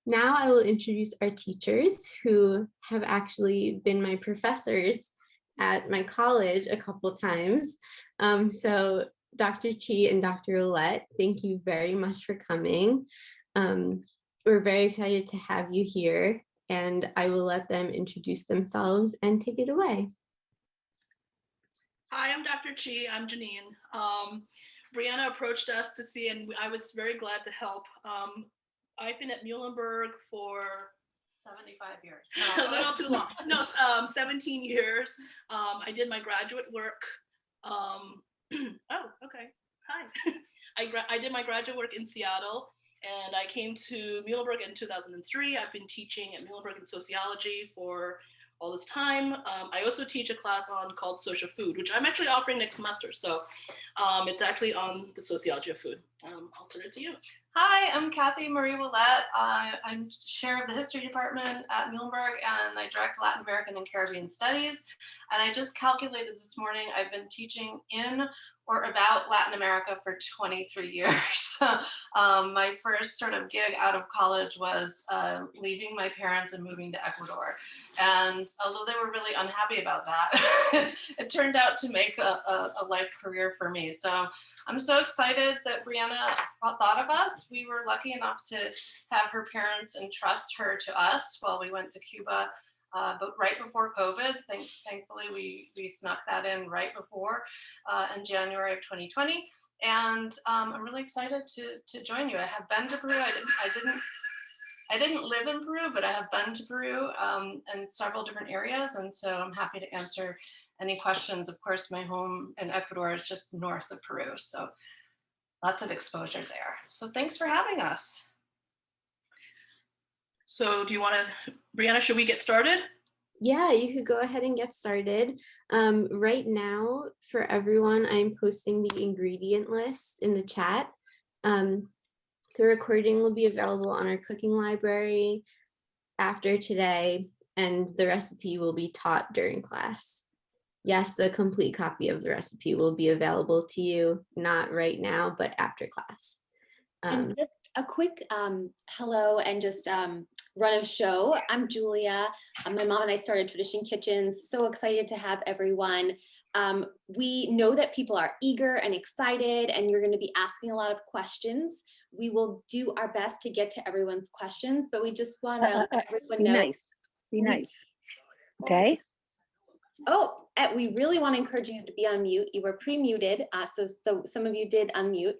Now I will introduce our teachers who have actually been my professors at my college a couple times. So Dr. Chi and Dr. Roulette, thank you very much for coming. We're very excited to have you here, and I will let them introduce themselves and take it away. Hi, I'm Dr. Chi. I'm Janine. Brianna approached us to see, and I was very glad to help. I've been at Muhlenberg for 75 years. a little too long. No, 17 years. I did my graduate work. Oh, okay. Hi. I did my graduate work in Seattle, and I came to Muhlenberg in 2003. I've been teaching at Muhlenberg in sociology for all this time. I also teach a class called Social Food, which I'm actually offering next semester. So it's actually on the sociology of food. I'll turn it to you. Hi, I'm Cathy Marie Willette. I'm chair of the history department at Muhlenberg, and I direct Latin American and Caribbean studies. And I just calculated this morning, I've been teaching in or about Latin America for 23 years. My first sort of gig out of college was leaving my parents and moving to Ecuador. And although they were really unhappy about that, it turned out to make a life career for me. So I'm so excited that Brianna thought of us. We were lucky enough to have her parents entrust her to us while we went to Cuba, but right before COVID. Thankfully, we snuck that in right before in January of 2020. And I'm really excited to join you. I have been to Peru. I didn't live in Peru, but I have been to Peru in several different areas. And so I'm happy to answer any questions. Of course, my home in Ecuador is just north of Peru, so lots of exposure there. So thanks for having us. So do you want to, Brianna, should we get started? Yeah, you could go ahead and get started. Right now, for everyone, I'm posting the ingredient list in the chat. The recording will be available on our cooking library after today, and the recipe will be taught during class. Yes, the complete copy of the recipe will be available to you, not right now, but after class. And just a quick hello and just run of show. I'm Julia. My mom and I started Tradition Kitchens. So excited to have everyone. We know that people are eager and excited, and you're going to be asking a lot of questions. We will do our best to get to everyone's questions, but we just want to let everyone know. Be nice. Okay. Oh, we really want to encourage you to be on mute. You were pre-muted, so some of you did unmute.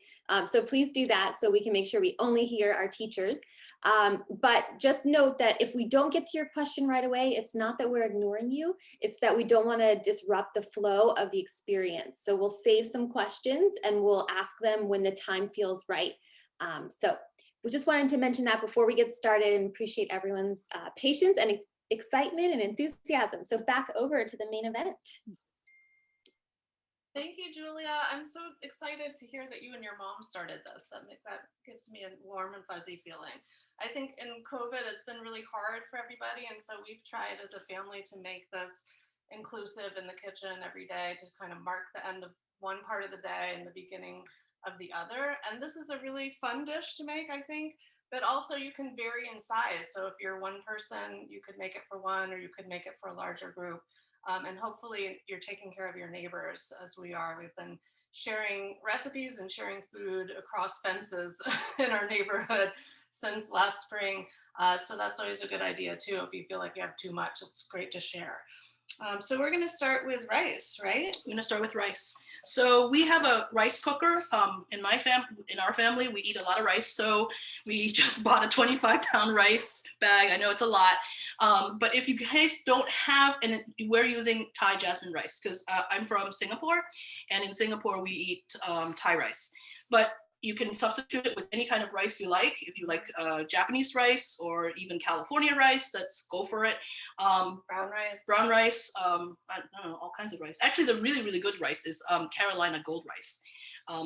So please do that so we can make sure we only hear our teachers. But just note that if we don't get to your question right away, it's not that we're ignoring you. It's that we don't want to disrupt the flow of the experience. So we'll save some questions and we'll ask them when the time feels right. So we just wanted to mention that before we get started, and appreciate everyone's patience and excitement and enthusiasm. So back over to the main event. Thank you, Julia. I'm so excited to hear that you and your mom started this. That gives me a warm and fuzzy feeling. I think in COVID, it's been really hard for everybody. And so we've tried as a family to make this inclusive in the kitchen every day, to kind of mark the end of one part of the day and the beginning of the other. And this is a really fun dish to make, I think. But also you can vary in size. So if you're one person, you could make it for one, or you could make it for a larger group. And hopefully you're taking care of your neighbors as we are. We've been sharing recipes and sharing food across fences in our neighborhood since last spring. So that's always a good idea too. If you feel like you have too much, it's great to share. So we're going to start with rice, right? We're going to start with rice. So we have a rice cooker. In our family, we eat a lot of rice. So we just bought a 25-pound rice bag. I know it's a lot, but if you guys don't have, and we're using Thai jasmine rice because I'm from Singapore, and in Singapore we eat Thai rice. But you can substitute it with any kind of rice you like. If you like Japanese rice or even California rice, let's go for it. Brown rice. I don't know, all kinds of rice. Actually, the really, really good rice is Carolina Gold rice.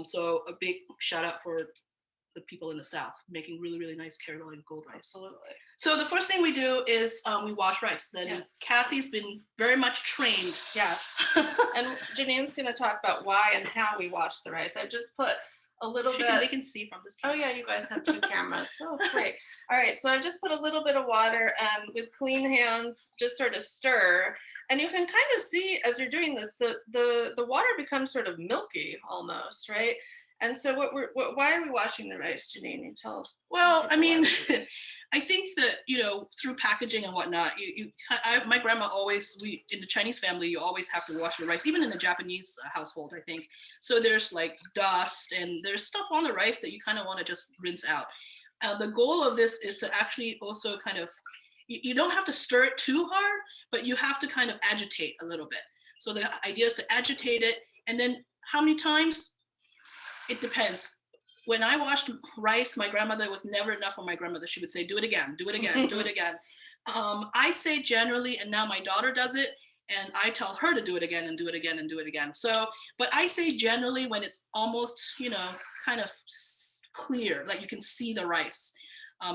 So a big shout out for the people in the South making really, really nice Carolina Gold rice. Absolutely. So the first thing we do is we wash rice. Then yes. Cathy's been very much trained. Yeah. And Janine's going to talk about why and how we wash the rice. I just put a little They bit. can see from this Oh camera. yeah, you guys have 2 cameras. Oh, great. All right, so I've just put a little bit of water and with clean hands, just sort of stir. And you can kind of see as you're doing this, the water becomes sort of milky almost, right? And so why are we washing the rice, Janine? You tell. Well, tell I people why mean, we do this. I think that, through packaging and whatnot, my grandma always, in the Chinese family, you always have to wash the rice, even in the Japanese household, I think. So there's like dust and there's stuff on the rice that you kind of want to just rinse out. The goal of this is to actually also kind of, you don't have to stir it too hard, but you have to kind of agitate a little bit. So the idea is to agitate it. And then how many times? It depends. When I washed rice, my grandmother was never enough for my grandmother. She would say, do it again, do it again, do it again. I'd say generally, and now my daughter does it, and I tell her to do it again and do it again and do it again. So, but I say generally when it's almost, kind of clear, like you can see the rice.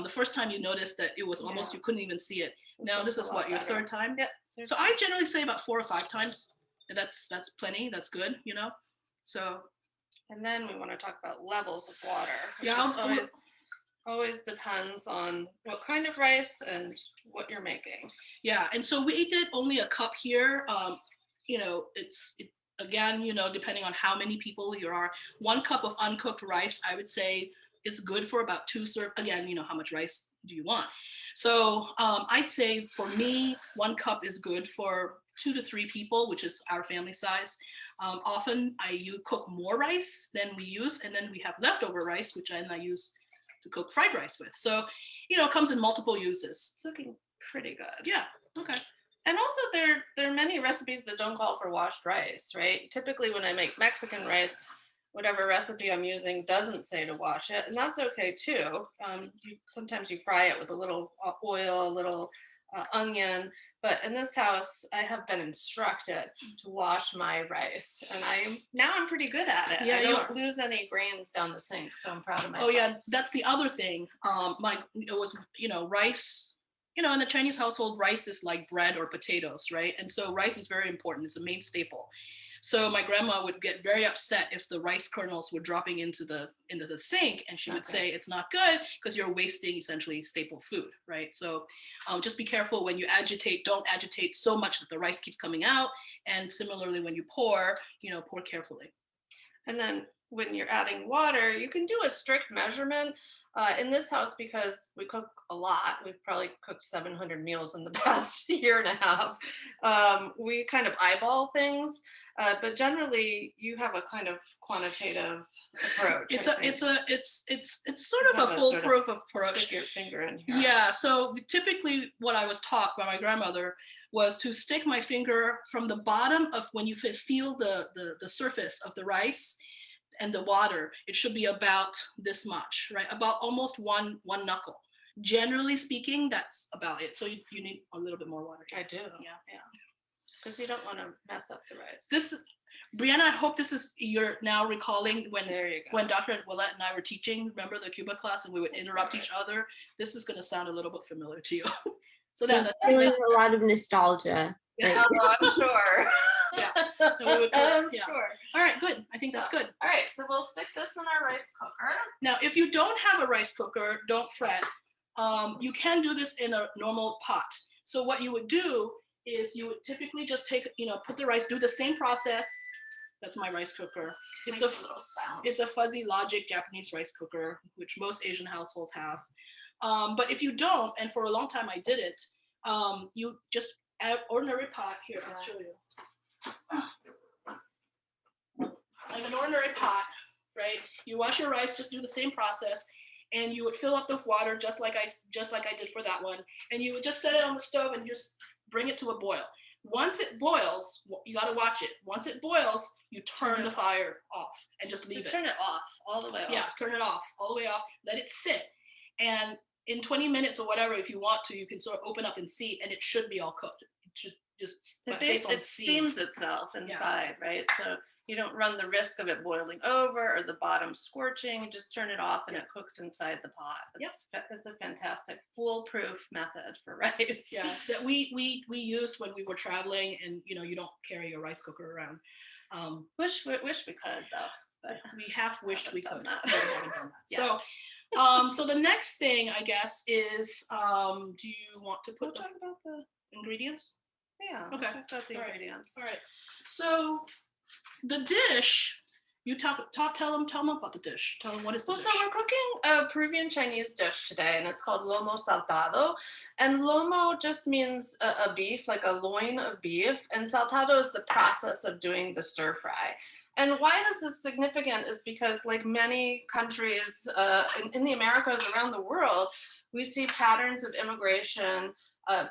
The first time you noticed that it was almost, you couldn't even see it. Now this is what, your third time? Yep. So I generally say about 4 or 5 times. That's plenty, that's good, So. And then we want to talk about levels of water, which Yeah, always depends on what kind of rice and what you're making. Yeah, and so we did only a cup here. Again, depending on how many people you are, 1 cup of uncooked rice, I would say, is good for about 2 serve. Again, how much rice do you want? So I'd say for me, 1 cup is good for 2 to 3 people, which is our family size. Often you cook more rice than we use, and then we have leftover rice, which I use to cook fried rice with. So, it comes in multiple uses. It's looking pretty good. Yeah, okay. And also there are many recipes that don't call for washed rice, right? Typically when I make Mexican rice, whatever recipe I'm using doesn't say to wash it, and that's okay too. Sometimes you fry it with a little oil, a little onion, but in this house, I have been instructed to wash my rice, and I'm pretty good at it. Yeah, I you don't are. lose any grains down the sink, so I'm proud of myself. Oh yeah, that's the other thing. It was, rice. In the Chinese household, rice is like bread or potatoes, right? And so rice is very important. It's a main staple. So my grandma would get very upset if the rice kernels were dropping into the sink, and she would say it's not good because you're wasting essentially staple food, right? So just be careful when you agitate. Don't agitate so much that the rice keeps coming out. And similarly, when you pour, pour carefully. And then when you're adding water, you can do a strict measurement. In this house, because we cook a lot, we've probably cooked 700 meals in the past year and a half. We kind of eyeball things, but generally you have a kind of quantitative approach. It's sort of a foolproof approach. Stick your finger in here. Yeah. So typically, what I was taught by my grandmother was to stick my finger from the bottom of when you feel the surface of the rice and the water. It should be about this much, right? About almost one knuckle. Generally speaking, that's about it. So you need a little bit more water. I do. Yeah. Because you don't want to mess up the rice. Brianna, I hope you're now recalling There you go. when Dr. Willette and I were teaching, remember the Cuba class, and we would interrupt each other. This is going to sound a little bit familiar to you. So I'm feeling a lot of nostalgia. Yeah. Oh, I'm sure. Yeah. I'm Yeah. sure. All right, good. I think that's good. All right, so we'll stick this in our rice cooker. Now, if you don't have a rice cooker, don't fret. You can do this in a normal pot. So what you would do is you would typically just put the rice, do the same process. That's my rice cooker. It's a little sound. It's a Fuzzy Logic Japanese rice cooker, which most Asian households have. But if you don't, and for a long time I did it, you just add ordinary pot. Here, I'll show you. Like an ordinary pot, right? You wash your rice, just do the same process, and you would fill up the water just like I did for that one, and you would just set it on the stove and just bring it to a boil. Once it boils, you got to watch it. Once it boils, you turn the fire off and just leave it. Just turn it off, all the way off. Yeah, turn it off, all the way off. Let it sit. And in 20 minutes or whatever, if you want to, you can sort of open up and see, and it should be all cooked. It should just based on it steams itself inside, right? So you don't run the risk of it boiling over or the bottom scorching. You just turn it off and it cooks inside the pot. It's a fantastic foolproof method for rice. Yeah, that we used when we were traveling, and you don't carry your rice cooker around. Wish we could though. but We half wished we haven't could. done but that. we haven't done that. Yeah. So the next thing, I guess, is do you want to We'll put the talk about the ingredients? okay. Okay. Talk about the All right. ingredients. All right. So the dish, you tell them about the dish. Tell them what is the Well, dish. so we're cooking a Peruvian Chinese dish today, and it's called Lomo Saltado. And Lomo just means a beef, like a loin of beef, and Saltado is the process of doing the stir fry. And why this is significant is because, like many countries in the Americas around the world, we see patterns of immigration,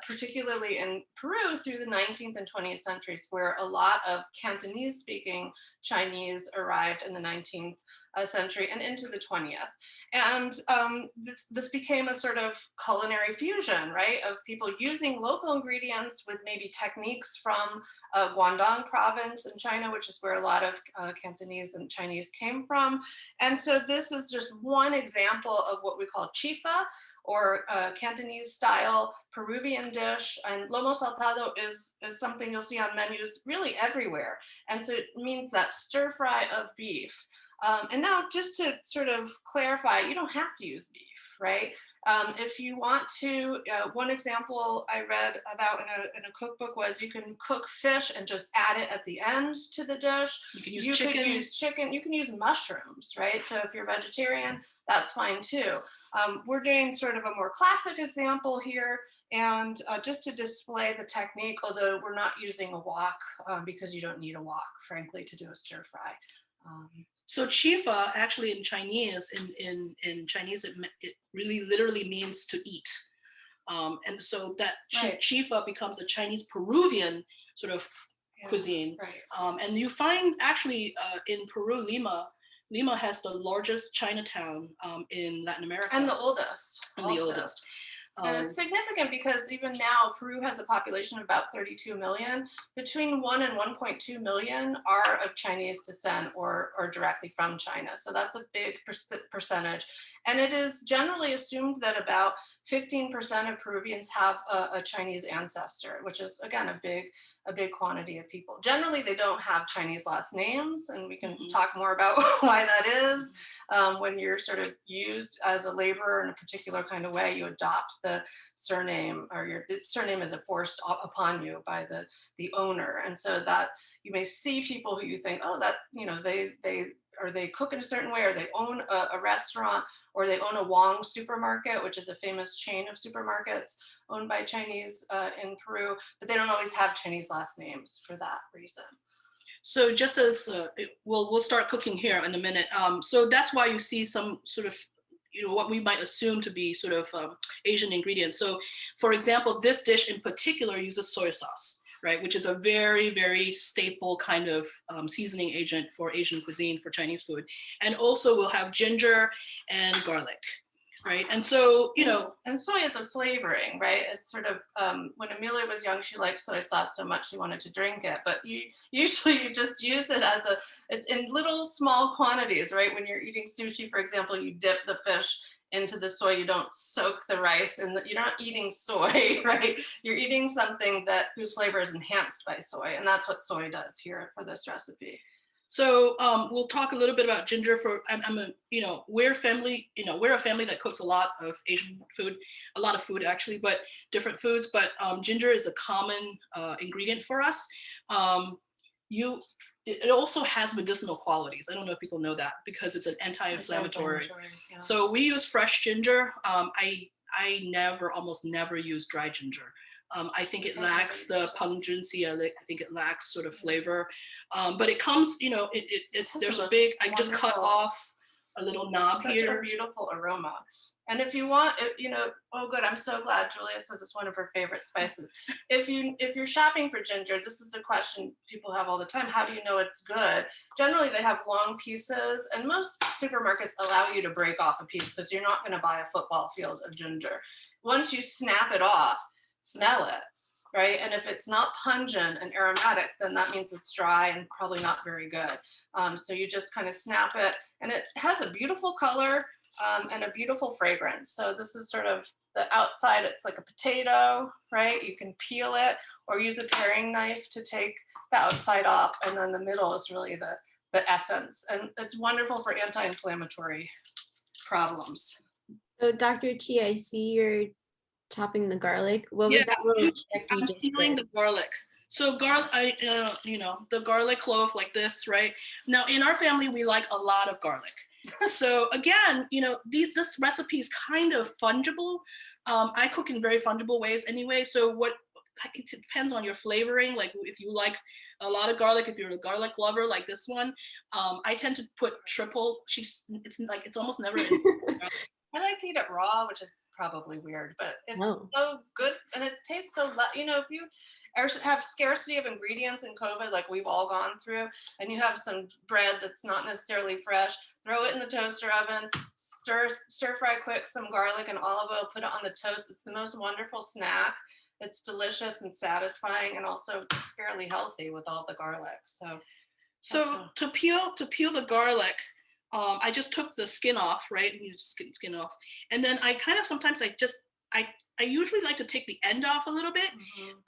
particularly in Peru through the 19th and 20th centuries, where a lot of Cantonese-speaking Chinese arrived in the 19th century and into the 20th. And this became a sort of culinary fusion, right, of people using local ingredients with maybe techniques from Guangdong province in China, which is where a lot of Cantonese and Chinese came from. And so this is just one example of what we call chifa, or Cantonese style Peruvian dish. And lomo saltado is something you'll see on menus really everywhere. And so it means that stir fry of beef. And now just to sort of clarify, you don't have to use beef, right? If you want to, one example I read about in a cookbook was you can cook fish and just add it at the end to the dish. You can use You chicken. could use chicken, you can use mushrooms, right? So if you're vegetarian, that's fine too. We're doing sort of a more classic example here, and just to display the technique, although we're not using a wok because you don't need a wok, frankly, to do a stir fry. So chifa actually in Chinese, in Chinese, it really literally means to eat. And so that Right. chifa becomes a Chinese Peruvian sort of cuisine. Right. And you find actually in Peru, Lima has the largest Chinatown in Latin America. And the oldest. And also. the oldest. And it's significant because even now, Peru has a population of about 32 million. Between 1 and 1.2 million are of Chinese descent or directly from China. So that's a big percentage. And it is generally assumed that about 15% of Peruvians have a Chinese ancestor, which is, again, a big quantity of people. Generally, they don't have Chinese last names, and we can talk more about why that is. When you're sort of used as a laborer in a particular kind of way, you adopt the surname, or the surname is forced upon you by the owner. And so that you may see people who you think, oh, that, you know, they cook in a certain way, or they own a restaurant, or they own a Wong supermarket, which is a famous chain of supermarkets owned by Chinese in Peru, but they don't always have Chinese last names for that reason. So just as we'll start cooking here in a minute. So that's why you see some sort of, you know, what we might assume to be sort of Asian ingredients. So for example, this dish in particular uses soy sauce, right? Which is a very, very staple kind of seasoning agent for Asian cuisine, for Chinese food. And also we'll have ginger and garlic. Right. And so, you know. And soy is a flavoring, right? It's sort of, when Amelia was young, she liked soy sauce so much she wanted to drink it. But usually you just use it as it's in little small quantities, right? When you're eating sushi, for example, you dip the fish into the soy, you don't soak the rice, and you're not eating soy, right? You're eating something whose flavor is enhanced by soy. And that's what soy does here for this recipe. So we'll talk a little bit about ginger. We're a family that cooks a lot of Asian food, a lot of food actually, but different foods. But ginger is a common ingredient for us. It also has medicinal qualities. I don't know if people know that, because it's an anti-inflammatory. Yeah. So we use fresh ginger. I almost never use dry ginger. I think it lacks the pungency. I think it lacks sort of flavor, but it comes, you know, there's a big, I just cut off a little knob Such here. a beautiful aroma. And if you want, you know, oh good, I'm so glad Julia says it's one of her favorite spices. If you're shopping for ginger, this is a question people have all the time. How do you know it's good? Generally, they have long pieces, and most supermarkets allow you to break off a piece because you're not going to buy a football field of ginger. Once you snap it off, smell it, right? And if it's not pungent and aromatic, then that means it's dry and probably not very good. So you just kind of snap it, and it has a beautiful color and a beautiful fragrance. So this is sort of the outside, it's like a potato, right? You can peel it or use a paring knife to take the outside off, and then the middle is really the the essence, and it's wonderful for anti-inflammatory problems. So Dr. Chi, I see you're chopping the garlic. What was that little trick you I'm just peeling did? the garlic. So garlic, the garlic clove like this, right? Now in our family, we like a lot of garlic. So again, this recipe is kind of fungible. I cook in very fungible ways anyway. So it depends on your flavoring. Like if you like a lot of garlic, if you're a garlic lover like this one, I tend to put triple. It's almost never. I like to eat it raw, which is probably weird, but it's so good and it tastes so, if you have scarcity of ingredients in COVID, like we've all gone through, and you have some bread that's not necessarily fresh, throw it in the toaster oven, stir fry quick some garlic and olive oil, put it on the toast. It's the most wonderful snack. It's delicious and satisfying and also fairly healthy with all the garlic. So to peel the garlic, I just took the skin off, right? And you just skin off. And then I kind of sometimes I usually like to take the end off a little bit,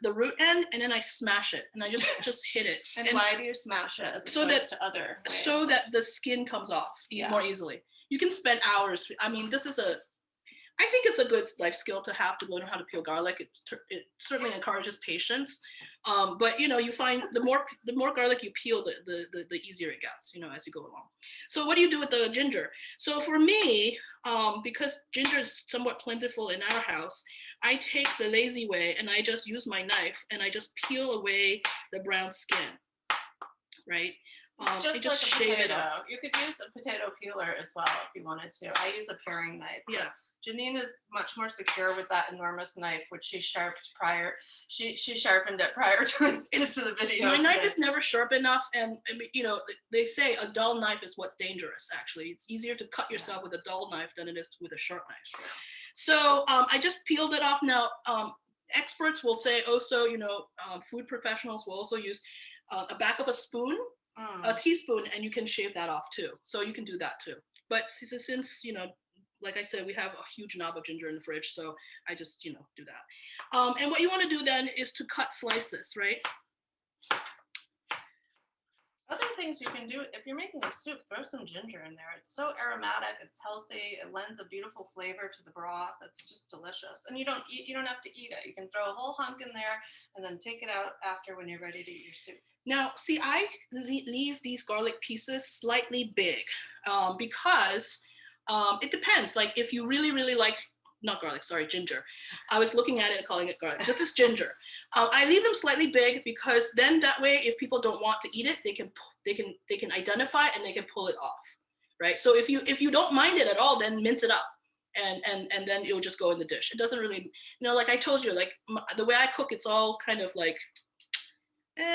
the root end, and then I smash it and I just hit it. And why do you smash it as opposed to other ways? So that the skin comes off more easily. You can spend hours. I mean, I think it's a good life skill to have to learn how to peel garlic. It certainly encourages patience. But you find the more garlic you peel, the easier it gets, as you go along. So what do you do with the ginger? So for me, because ginger is somewhat plentiful in our house, I take the lazy way and I just use my knife and I just peel away the brown skin, right? It's just like a potato. You could use a potato peeler as well if you wanted to. I use a paring knife. Yeah. Janine is much more secure with that enormous knife, which she sharpened it prior to into the video. My knife is never sharp enough, and they say a dull knife is what's dangerous. Actually, it's easier to cut yourself with a dull knife than it is with a sharp knife. So I just peeled it off. Now, experts will say also, food professionals will also use a back of a spoon, a teaspoon, and you can shave that off too. So you can do that too. But since like I said, we have a huge knob of ginger in the fridge, so I just, do that. And what you want to do then is to cut slices, right? Other things you can do, if you're making a soup, throw some ginger in there. It's so aromatic, it's healthy, it lends a beautiful flavor to the broth. It's just delicious. And you don't have to eat it. You can throw a whole hunk in there and then take it out after when you're ready to eat your soup. Now, see, I leave these garlic pieces slightly big because it depends. Like if you really, really like, not garlic, sorry, ginger. I was looking at it and calling it garlic. This is ginger. I leave them slightly big because then that way, if people don't want to eat it, they can identify and they can pull it off, right? So if you don't mind it at all, then mince it up, and then it'll just go in the dish. It doesn't really, like I told you, like the way I cook, it's all kind of like,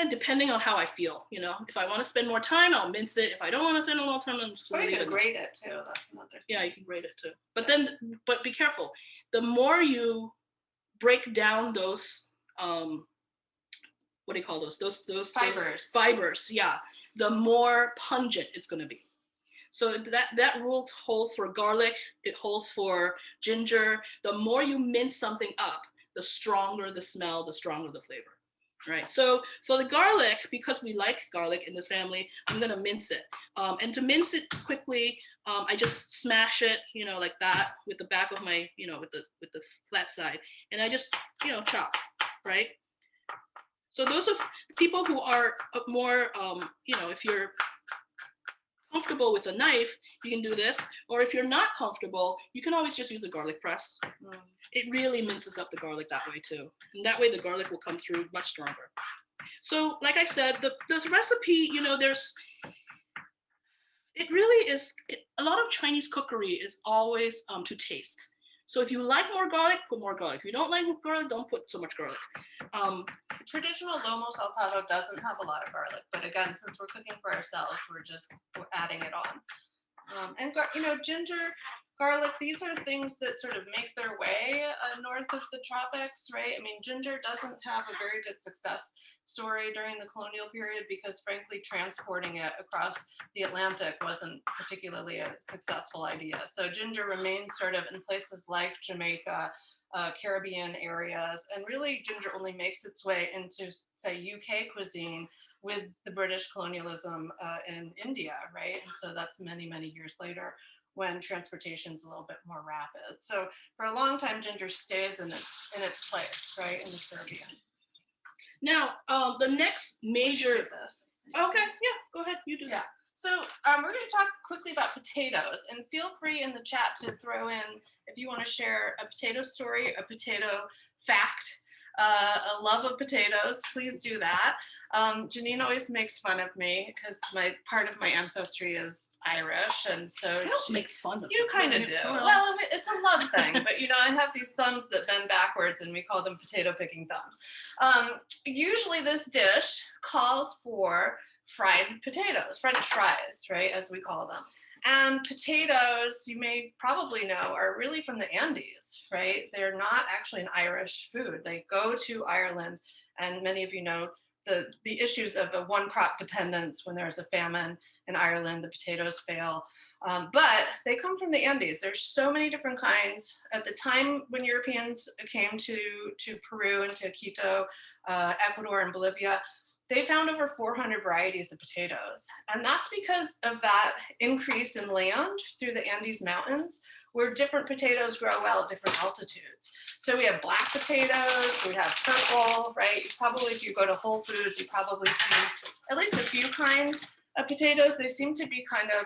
depending on how I feel, if I want to spend more time, I'll mince it. If I don't want to spend a long time, I'm just going to leave it. You can grate it too. That's another thing. Yeah, you can grate it too. But but be careful. The more you break down those, what do you call those? Those fibers. Yeah, the more pungent it's going to be. So that rule holds for garlic. It holds for ginger. The more you mince something up, the stronger the smell, the stronger the flavor. Right. So for the garlic, because we like garlic in this family, I'm gonna mince it. And to mince it quickly, I just smash it, like that with the back of my, with the flat side, and I just, chop, right? So those are people who are more, if you're comfortable with a knife, you can do this. Or if you're not comfortable, you can always just use a garlic press. It really minces up the garlic that way too. And that way the garlic will come through much stronger. So like I said, this recipe, it really is, a lot of Chinese cookery is always to taste. So if you like more garlic, put more garlic. If you don't like garlic, don't put so much garlic. Traditional Lomo Saltado doesn't have a lot of garlic, but again, since we're cooking for ourselves, we're adding it on. And ginger, garlic, these are things that sort of make their way north of the tropics, right? I mean, ginger doesn't have a very good success story during the colonial period because frankly transporting it across the Atlantic wasn't particularly a successful idea. So ginger remains sort of in places like Jamaica, Caribbean areas, and really ginger only makes its way into say UK cuisine with the British colonialism in India, right? And so that's many, many years later when transportation is a little bit more rapid. So for a long time, ginger stays in its place, right, in the Caribbean. Now, the next major. Okay, yeah, go ahead, you do Yeah. that. So we're going to talk quickly about potatoes, and feel free in the chat to throw in if you want to share a potato story, a potato fact, a love of potatoes. Please do that. Janine always makes fun of me because part of my ancestry is Irish, and so I don't make fun of you kind of do. Well, it's a love thing, but I have these thumbs that bend backwards, and we call them potato picking thumbs. Usually, this dish calls for fried potatoes, French fries, right, as we call them. And potatoes, you may probably know, are really from the Andes, right? They're not actually an Irish food. They go to Ireland, and many of you know the issues of a one crop dependence. When there's a famine in Ireland, the potatoes fail. But they come from the Andes. There's so many different kinds. At the time when Europeans came to Peru and to Quito, Ecuador and Bolivia, they found over 400 varieties of potatoes. And that's because of that increase in land through the Andes Mountains, where different potatoes grow well at different altitudes. So we have black potatoes, we have purple, right? Probably if you go to Whole Foods, you probably see at least a few kinds of potatoes. They seem to be kind of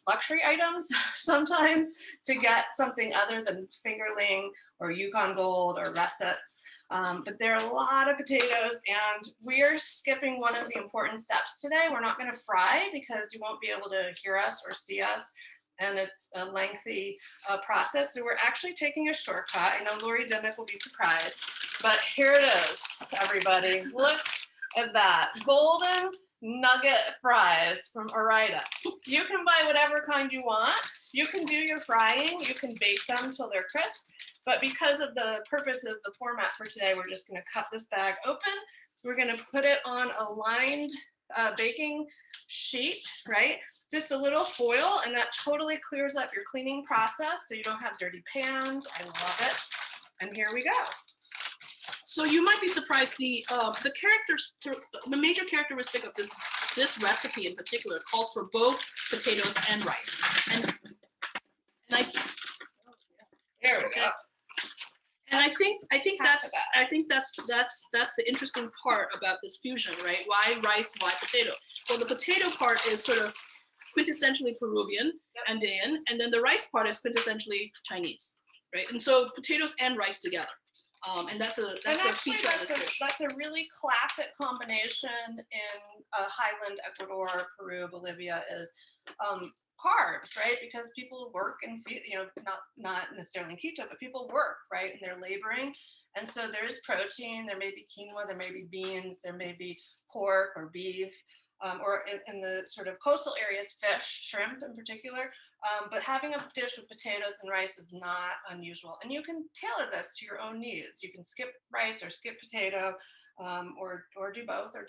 luxury items sometimes to get something other than fingerling or Yukon Gold or russets. But there are a lot of potatoes, and we're skipping one of the important steps today. We're not going to fry because you won't be able to hear us or see us, and it's a lengthy process. So we're actually taking a shortcut. I know Lori Dimmick will be surprised, but here it is, everybody. Look at that. Golden nugget fries from Orida. You can buy whatever kind you want. You can do your frying. You can bake them till they're crisp. But because of the purposes, the format for today, we're just going to cut this bag open. We're going to put it on a lined baking sheet, right? Just a little foil, and that totally clears up your cleaning process so you don't have dirty pans. I love it. And here we go. So you might be surprised, the major characteristic of this recipe in particular calls for both potatoes and rice. And There we go. And I think that's the interesting part about this fusion, right? Why rice, why potato? Well, the potato part is sort of quintessentially Peruvian, Andean, and then the rice part is quintessentially Chinese, right? And so potatoes and rice together. And that's a feature of this dish. That's a really classic combination in highland Ecuador, Peru, Bolivia is carbs, right? Because people work and not necessarily in Quito, but people work, right? And they're laboring. And so there's protein, there may be quinoa, there may be beans, there may be pork or beef, or in the sort of coastal areas, fish, shrimp in particular. But having a dish with potatoes and rice is not unusual. And you can tailor this to your own needs. You can skip rice or skip potato, or do both, or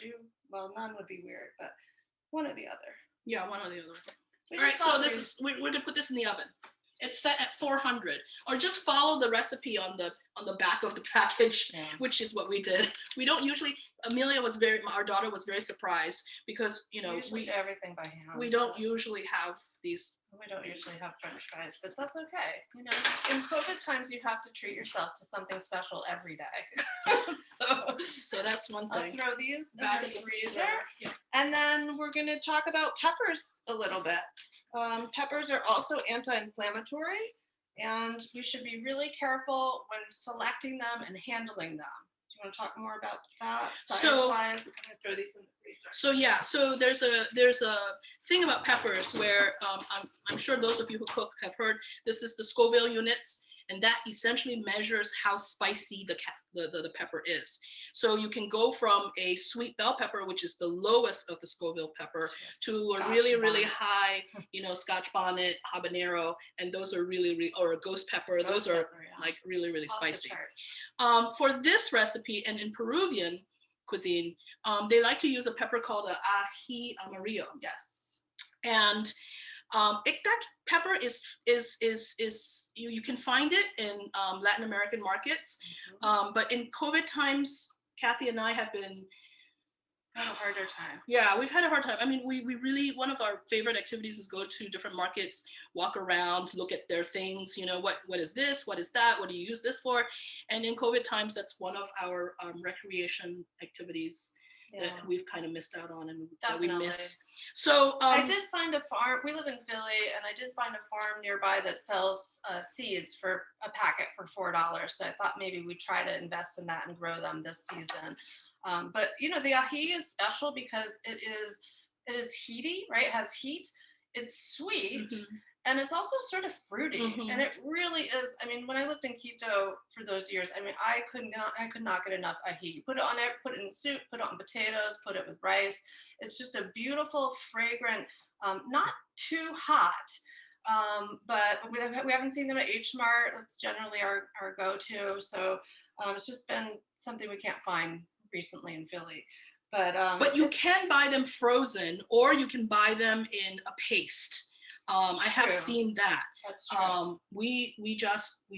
none would be weird, but one or the other. Yeah, one or the other. All right, so we're going to put this in the oven. It's set at 400, or just follow the recipe on the back of the package, which is what we did. We don't usually. Our daughter was very surprised because we do everything by hand. We don't usually have these. We don't usually have French fries, but that's okay. In COVID times, you have to treat yourself to something special every day. so that's one thing. I'll throw these back in the freezer, and then we're going to talk about peppers a little bit. Peppers are also anti-inflammatory, and we should be really careful when selecting them and handling them. Do you want to talk more about that? Size-wise, I'm going to throw these in the freezer. So there's a thing about peppers where I'm sure those of you who cook have heard. This is the Scoville units, and that essentially measures how spicy the pepper is. So you can go from a sweet bell pepper, which is the lowest of the Scoville pepper, to a really, really high, Scotch bonnet, habanero, and those are really, or a ghost pepper. Those are like really, really spicy. For this recipe, and in Peruvian cuisine, they like to use a pepper called a ají amarillo. Yes. And that pepper is you can find it in Latin American markets, but in COVID times, Cathy and I have been Had a harder time. Yeah, we've had a hard time. I mean, we really, one of our favorite activities is go to different markets, walk around, look at their things, you know, what is this, what is that, what do you use this for? And in COVID times, that's one of our recreation activities that we've kind of missed out on and that we miss. So I did find a farm. We live in Philly, and I did find a farm nearby that sells seeds for a packet for $4. So I thought maybe we'd try to invest in that and grow them this season. But you know, the ají is special because it is heaty, right? It has heat. It's sweet. Mm-hmm. And it's also sort of fruity, Mm-hmm. and it really is. I mean, when I lived in Quito for those years, I mean, I could not get enough ají. You put it on it, put it in soup, put it on potatoes, put it with rice. It's just a beautiful, fragrant, not too hot. But we haven't seen them at H Mart. That's generally our go-to. So it's just been something we can't find recently in Philly. But you can buy them frozen, or you can buy them in a paste. I have seen that. That's true. We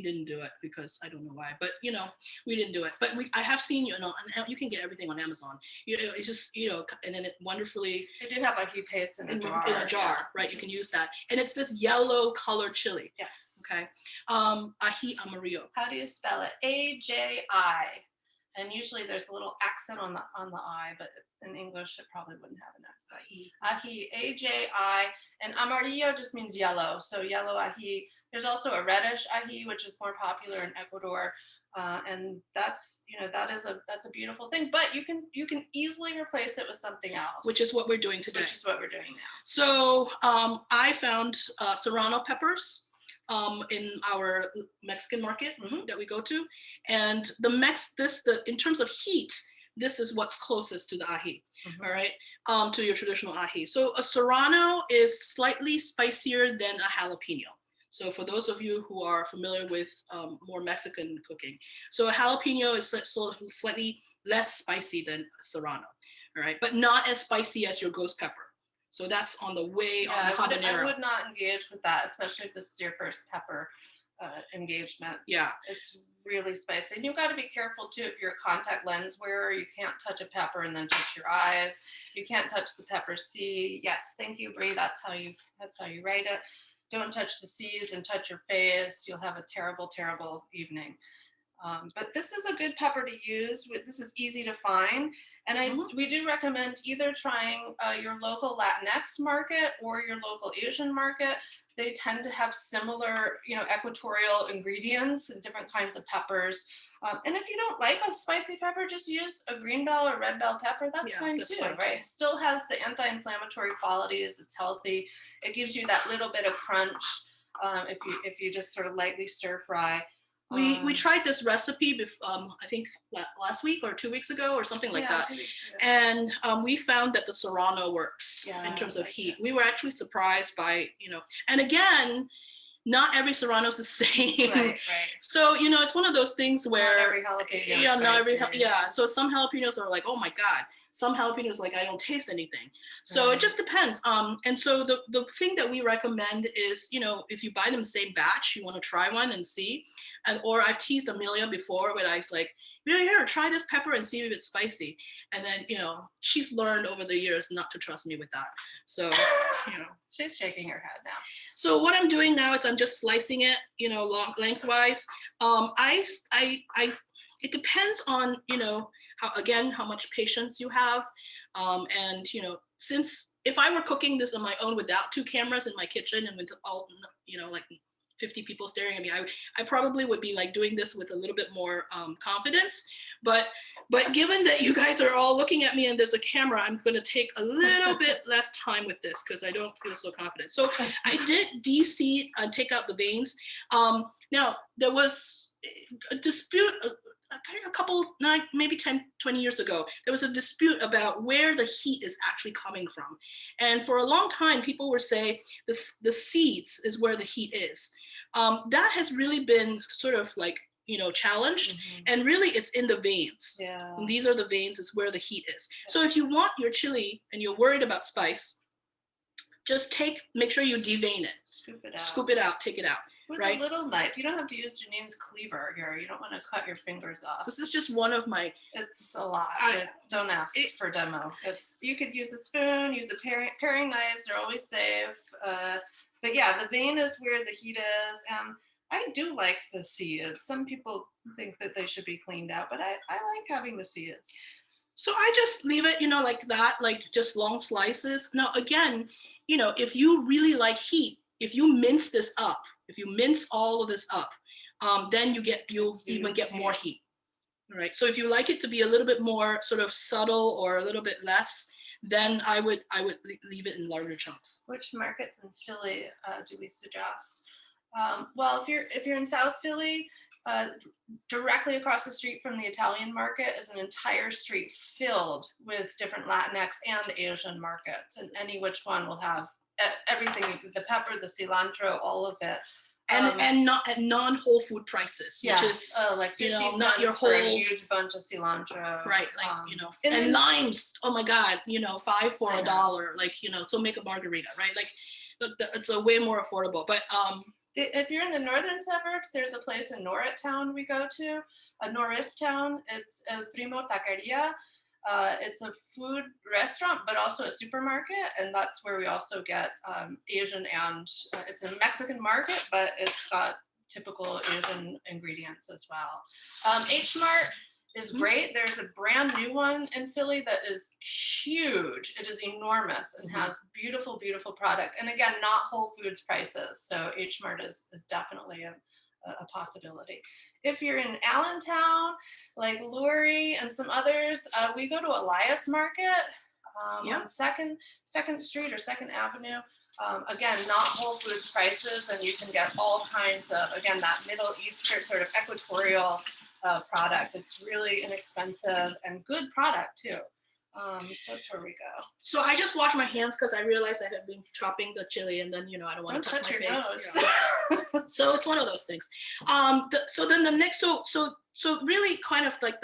didn't do it because I don't know why, but you know, we didn't do it. But I have seen, you know, you can get everything on Amazon. You know, it's just, you know, and then it wonderfully. They do have ají paste in a jar. In a jar, right? You can use that, and it's this yellow colored chili. Yes. Okay. Ají amarillo. How do you spell it? A-J-I. And usually there's a little accent on the I, but in English it probably wouldn't have an accent. Ají, A-J-I, and amarillo just means yellow. So yellow ají. There's also a reddish ají, which is more popular in Ecuador, and that's that's a beautiful thing. But you can easily replace it with something else, Which is what we're doing today. Which is what we're doing now. So I found serrano peppers in our Mexican market that we go to, and in terms of heat, this is what's closest to the ají, all right, to your traditional ají. So a serrano is slightly spicier than a jalapeno. So for those of you who are familiar with more Mexican cooking, so a jalapeno is sort of slightly less spicy than serrano, all right, but not as spicy as your ghost pepper. So that's on the way on the habanero. I would not engage with that, especially if this is your first pepper engagement. Yeah. It's really spicy. And you've got to be careful too if you're a contact lens wearer. You can't touch a pepper and then touch your eyes. You can't touch the pepper seed. Yes, thank you, Bree. That's how you write it. Don't touch the seeds and touch your face. You'll have a terrible, terrible evening. But this is a good pepper to use. This is easy to find. And we do recommend either trying your local Latinx market or your local Asian market. They tend to have similar, you know, equatorial ingredients and different kinds of peppers. And if you don't like a spicy pepper, just use a green bell or red bell pepper. That's fine too, right? It still has the anti-inflammatory qualities. It's healthy. It gives you that little bit of crunch if you just sort of lightly stir fry. We tried this recipe, I think last week or 2 weeks ago or something like that. 2 weeks ago. And we found that the serrano works in terms of heat. We were actually surprised by, you know, and again, not every serrano is the same. Right. So, you know, it's one of those things where, not every jalapeno. So some jalapenos are like, oh my God. Some jalapenos, like, I don't taste anything. So it just depends. And so the thing that we recommend is, you know, if you buy them the same batch, you want to try one and see. Or I've teased Amelia before when I was like, here, try this pepper and see if it's spicy. And then, you know, she's learned over the years not to trust me with that. So, you know. She's shaking her head now. So what I'm doing now is I'm just slicing it, you know, lengthwise. It depends on, you know, how much patience you have. And, you know, since if I were cooking this on my own without 2 cameras in my kitchen and with all, you know, like 50 people staring at me, I probably would be like doing this with a little bit more confidence. But given that you guys are all looking at me and there's a camera, I'm going to take a little bit less time with this because I don't feel so confident. So I did de-seed and take out the veins. Now, there was a dispute a couple, maybe 10, 20 years ago. There was a dispute about where the heat is actually coming from. And for a long time, people were saying the seeds is where the heat is. That has really been sort of like, you know, challenged. And really it's in the veins. Yeah. And these are the veins is where the heat is. So if you want your chili and you're worried about spice, just make sure you devein it. Scoop it out. Scoop it out, take it out. With right? a little knife. You don't have to use Janine's cleaver here. You don't want to cut your fingers off. This is just one of my, It's a lot. Don't ask for demo. You could use a spoon, use a paring knives. They're always safe. But yeah, the vein is where the heat is, and I do like the seeds. Some people think that they should be cleaned out, but I like having the seeds. so I just leave it, like that, like just long slices. Now, again, if you really like heat, if you mince this up, if you mince all of this up, then you'll even get more heat. All right. So if you like it to be a little bit more sort of subtle or a little bit less, then I would leave it in larger chunks. Which markets in Philly do we suggest? Well, if you're in South Philly, directly across the street from the Italian market is an entire street filled with different Latinx and Asian markets, and any which one will have everything: the pepper, the cilantro, all of it. And not at non-whole food prices, which is like 50 cents not your for a whole huge bunch of cilantro, right? Like and then, limes. Oh my God, 5 for I $1. know. Like so make a margarita, right? Like it's a way more affordable. But if you're in the northern suburbs, there's a place in Norristown we go to, Norristown. It's El Primo Taqueria. It's a food restaurant, but also a supermarket, and that's where we also get Asian and it's a Mexican market, but it's got typical Asian ingredients as well. H Mart is great. There's a brand new one in Philly that is huge. It is enormous and has beautiful, beautiful product. And again, not Whole Foods prices. So H Mart is definitely a possibility. If you're in Allentown, like Lurie and some others, we go to Elias Market on Second Street or Second Avenue. Again, not Whole Foods prices, and you can get all kinds of, again, that Middle Eastern sort of equatorial product. It's really inexpensive and good product too. So that's where we go. So I just washed my hands because I realized I had been chopping the chili, and then I don't want to touch my face. Nose. So it's one of those things. So then the next, so really kind of like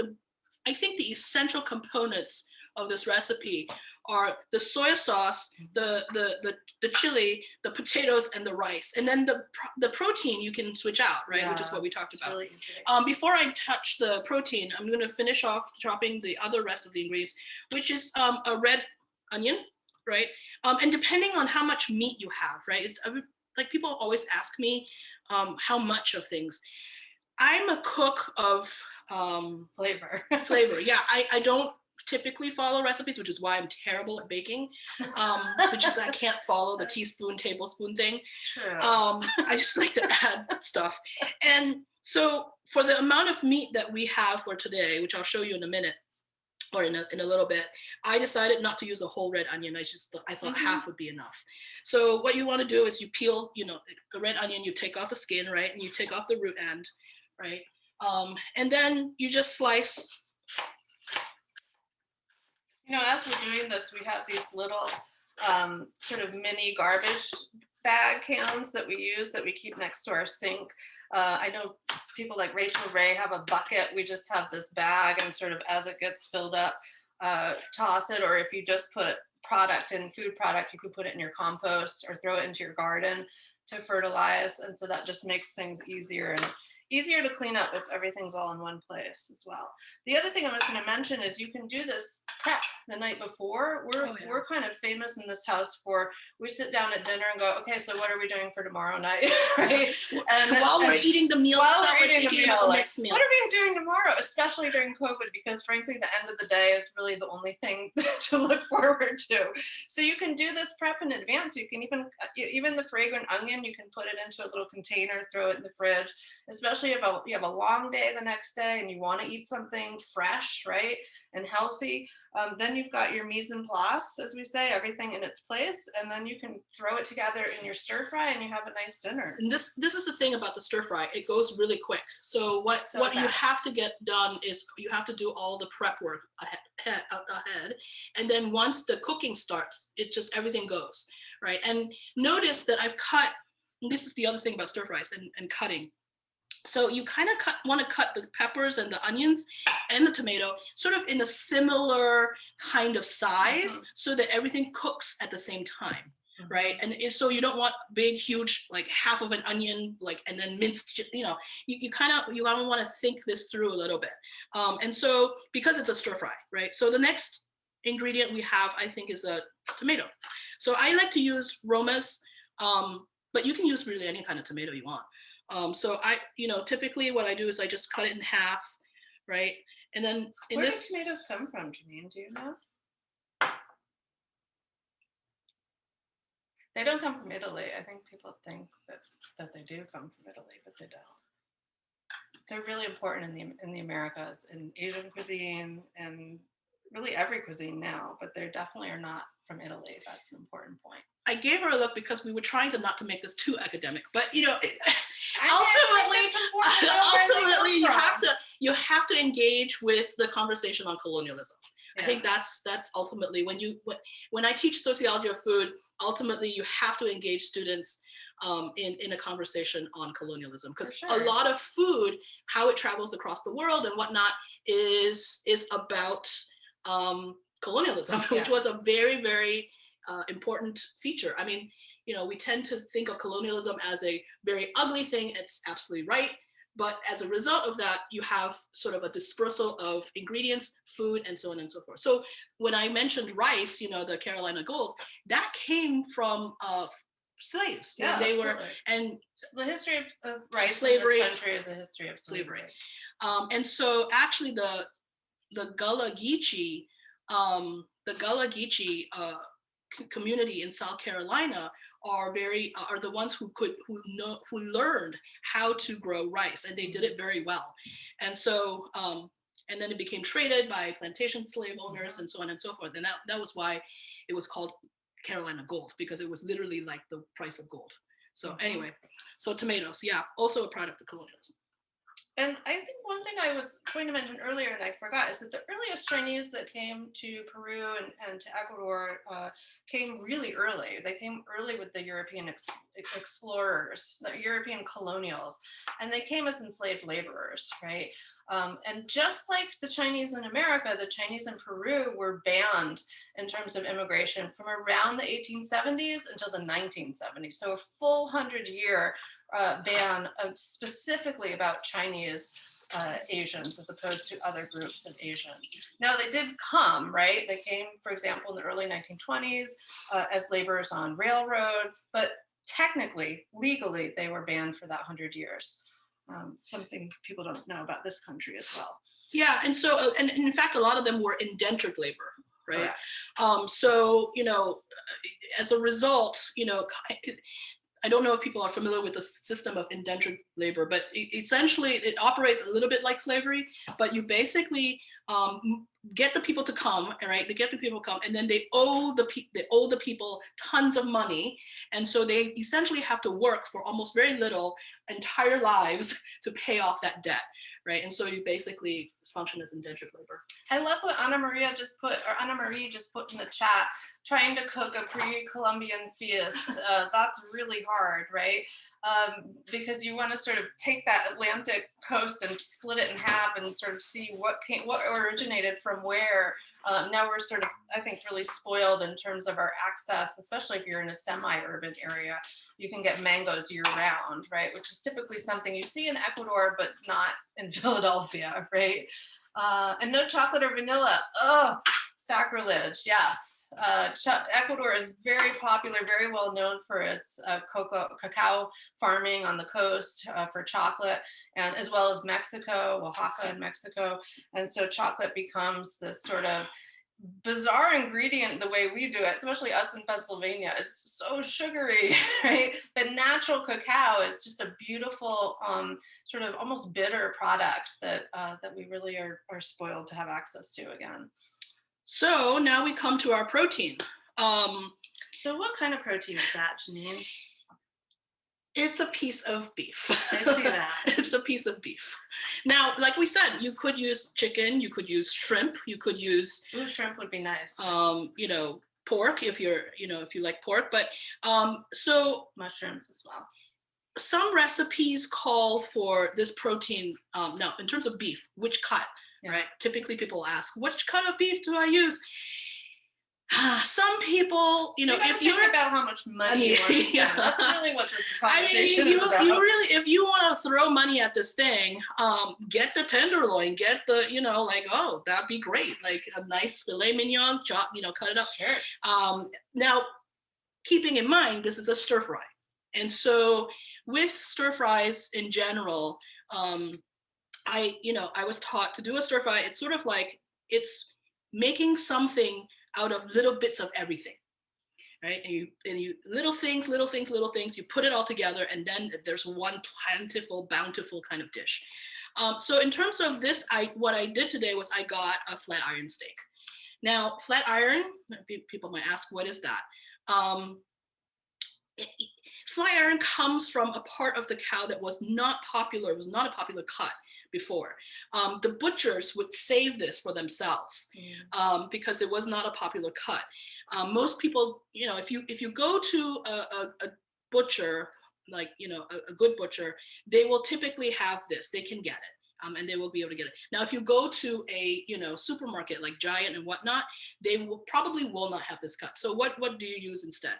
I think the essential components of this recipe are the soy sauce, the chili, the potatoes, and the rice, and then the protein you can switch out, right? Which is what we talked about. Really easy. Before I touch the protein, I'm going to finish off chopping the rest of the ingredients, which is a red onion, right? And depending on how much meat you have, right? It's like people always ask me how much of things. I'm a cook of flavor. Yeah, I don't typically follow recipes, which is why I'm terrible at baking, which is I can't follow the teaspoon, tablespoon thing. True. I just like to add stuff. And so for the amount of meat that we have for today, which I'll show you in a minute, or in a little bit, I decided not to use a whole red onion. I thought half would be enough. So what you want to do is you peel, the red onion, you take off the skin, right? And you take off the root end, right? And then you just slice. As we're doing this, we have these little sort of mini garbage bag cans that we use that we keep next to our sink. I know people like Rachel Ray have a bucket. We just have this bag, and sort of as it gets filled up, toss it. Or if you just put food product, you could put it in your compost or throw it into your garden to fertilize. And so that just makes things easier to clean up if everything's all in one place as well. The other thing I was going to mention is you can do this prep the night before. We're kind of famous in this house for, we sit down at dinner and go, okay, so what are we doing for tomorrow night, right? And while we're eating the meal, we're thinking about the next meal. What are we doing tomorrow, especially during COVID, because frankly, the end of the day is really the only thing to look forward to. So you can do this prep in advance. You can even the fragrant onion, you can put it into a little container, throw it in the fridge, especially if you have a long day the next day and you want to eat something fresh, right, and healthy. Then you've got your mise en place, as we say, everything in its place, and then you can throw it together in your stir fry and you have a nice dinner. And this is the thing about the stir fry, it goes really quick. So what you have to get done is you have to do all the prep work ahead, and then once the cooking starts, everything goes, right? And notice that I've cut, and this is the other thing about stir fries and cutting. So you kind of want to cut the peppers and the onions and the tomato sort of in a similar kind of size so that everything cooks at the same time, right? And so you don't want big, huge, like half of an onion, like, and then minced, you know, you kind of want to think this through a little bit. And so because it's a stir fry, right? So the next ingredient we have, I think, is a tomato. So I like to use Roma's, but you can use really any kind of tomato you want. So typically what I do is I just cut it in half, right? And then Where do tomatoes come from, Janine? Do you know? They don't come from Italy. I think people think that they do come from Italy, but they don't. They're really important in the Americas, in Asian cuisine, and really every cuisine now. But they definitely are not from Italy. That's an important point. I gave her a look because we were trying to not to make this too academic, but ultimately you have to engage with the conversation on colonialism. Yeah. I think that's ultimately when I teach sociology of food, ultimately you have to engage students in a conversation on colonialism, because a lot of food, how it travels across the world and whatnot, is about colonialism, which was a very, very important feature. I mean, we tend to think of colonialism as a very ugly thing. It's absolutely right. But as a result of that, you have sort of a dispersal of ingredients, food, and so on and so forth. So when I mentioned rice, the Carolina Golds, that came from slaves. Yeah, they absolutely. were, and so the history of rice slavery in this country is a history of slavery. And so actually the Gullah Geechee community in South Carolina are the ones who learned how to grow rice, and they did it very well. And so and then it became traded by plantation slave owners and so on and so forth. And that was why it was called Carolina Gold, because it was literally like the price of gold. So anyway, so tomatoes, yeah, also a product of colonialism. And I think one thing I was going to mention earlier and I forgot is that the earliest Chinese that came to Peru and to Ecuador came really early. They came early with the European explorers, the European colonials, and they came as enslaved laborers, right? And just like the Chinese in America, the Chinese in Peru were banned in terms of immigration from around the 1870s until the 1970s. So a full 100-year ban specifically about Chinese Asians as opposed to other groups of Asians. Now they did come, right? They came, for example, in the early 1920s as laborers on railroads, but technically, legally, they were banned for that 100 years. Something people don't know about this country as well. Yeah, and so, and in fact, a lot of them were indentured labor, right? Correct. So, as a result, I don't know if people are familiar with the system of indentured labor, but essentially it operates a little bit like slavery, but you basically get the people to come, right? They get the people to come, and then they owe the people tons of money, and so they essentially have to work for almost very little entire lives to pay off that debt, right? And so you basically function as indentured labor. I love what Anna Marie just put in the chat. Trying to cook a pre-Columbian feast, that's really hard, right? Because you want to sort of take that Atlantic coast and split it in half and sort of see what originated from where. Now we're sort of, I think, really spoiled in terms of our access, especially if you're in a semi-urban area. You can get mangoes year-round, right? Which is typically something you see in Ecuador, but not in Philadelphia, right? And no chocolate or vanilla. Oh, sacrilege, yes. Ecuador is very popular, very well known for its cacao farming on the coast for chocolate, and as well as Mexico, Oaxaca in Mexico. And so chocolate becomes this sort of bizarre ingredient the way we do it, especially us in Pennsylvania. It's so sugary, right? But natural cacao is just a beautiful sort of almost bitter product that we really are spoiled to have access to again. So now we come to our protein. So what kind of protein is that, Janine? It's a piece of beef. I see that. It's a piece of beef. Now, like we said, you could use chicken, you could use shrimp, you could use shrimp would be nice. Pork if you like pork, but so mushrooms as well. Some recipes call for this protein. Now, in terms of beef, which cut? Yeah. Right? Typically, people ask, which cut of beef do I use? Some people, you know, You gotta if think you're about how much money I mean, you want to spend. yeah. That's really what this I mean, conversation is about. you really, if you want to throw money at this thing, get the tenderloin, get the, you know, like, oh, that'd be great. Like a nice filet mignon, chop, you know, cut it up. Sure. Now, keeping in mind, this is a stir fry. And so with stir fries in general, I was taught to do a stir fry. It's sort of like, it's making something out of little bits of everything. Right, and you little things, you put it all together, and then there's one plentiful, bountiful kind of dish. So in terms of this, what I did today was I got a flat iron steak. Now, flat iron, people might ask, what is that? Flat iron comes from a part of the cow that was not popular, was not a popular cut before. The butchers would save this for themselves because it was not a popular cut. Most people, you know, if you go to a butcher, like, you know, a good butcher, they will typically have this. They can get it. And they will be able to get it. Now, if you go to a, you know, supermarket like Giant and whatnot, they will not have this cut. So what do you use instead?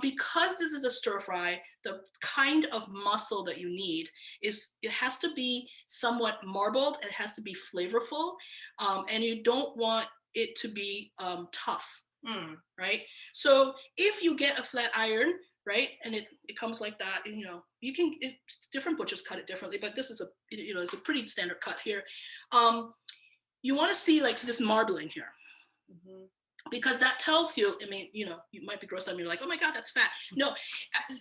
Because this is a stir fry, the kind of muscle that you need is, it has to be somewhat marbled, it has to be flavorful, and you don't want it to be tough, right? So if you get a flat iron, right, and it comes like that, and, you know, you can, different butchers cut it differently, but this is a, you know, it's a pretty standard cut here. You want to see like this marbling here. Because that tells you, I mean, you know, you might be grossed out and you're like, oh my God, that's fat. No,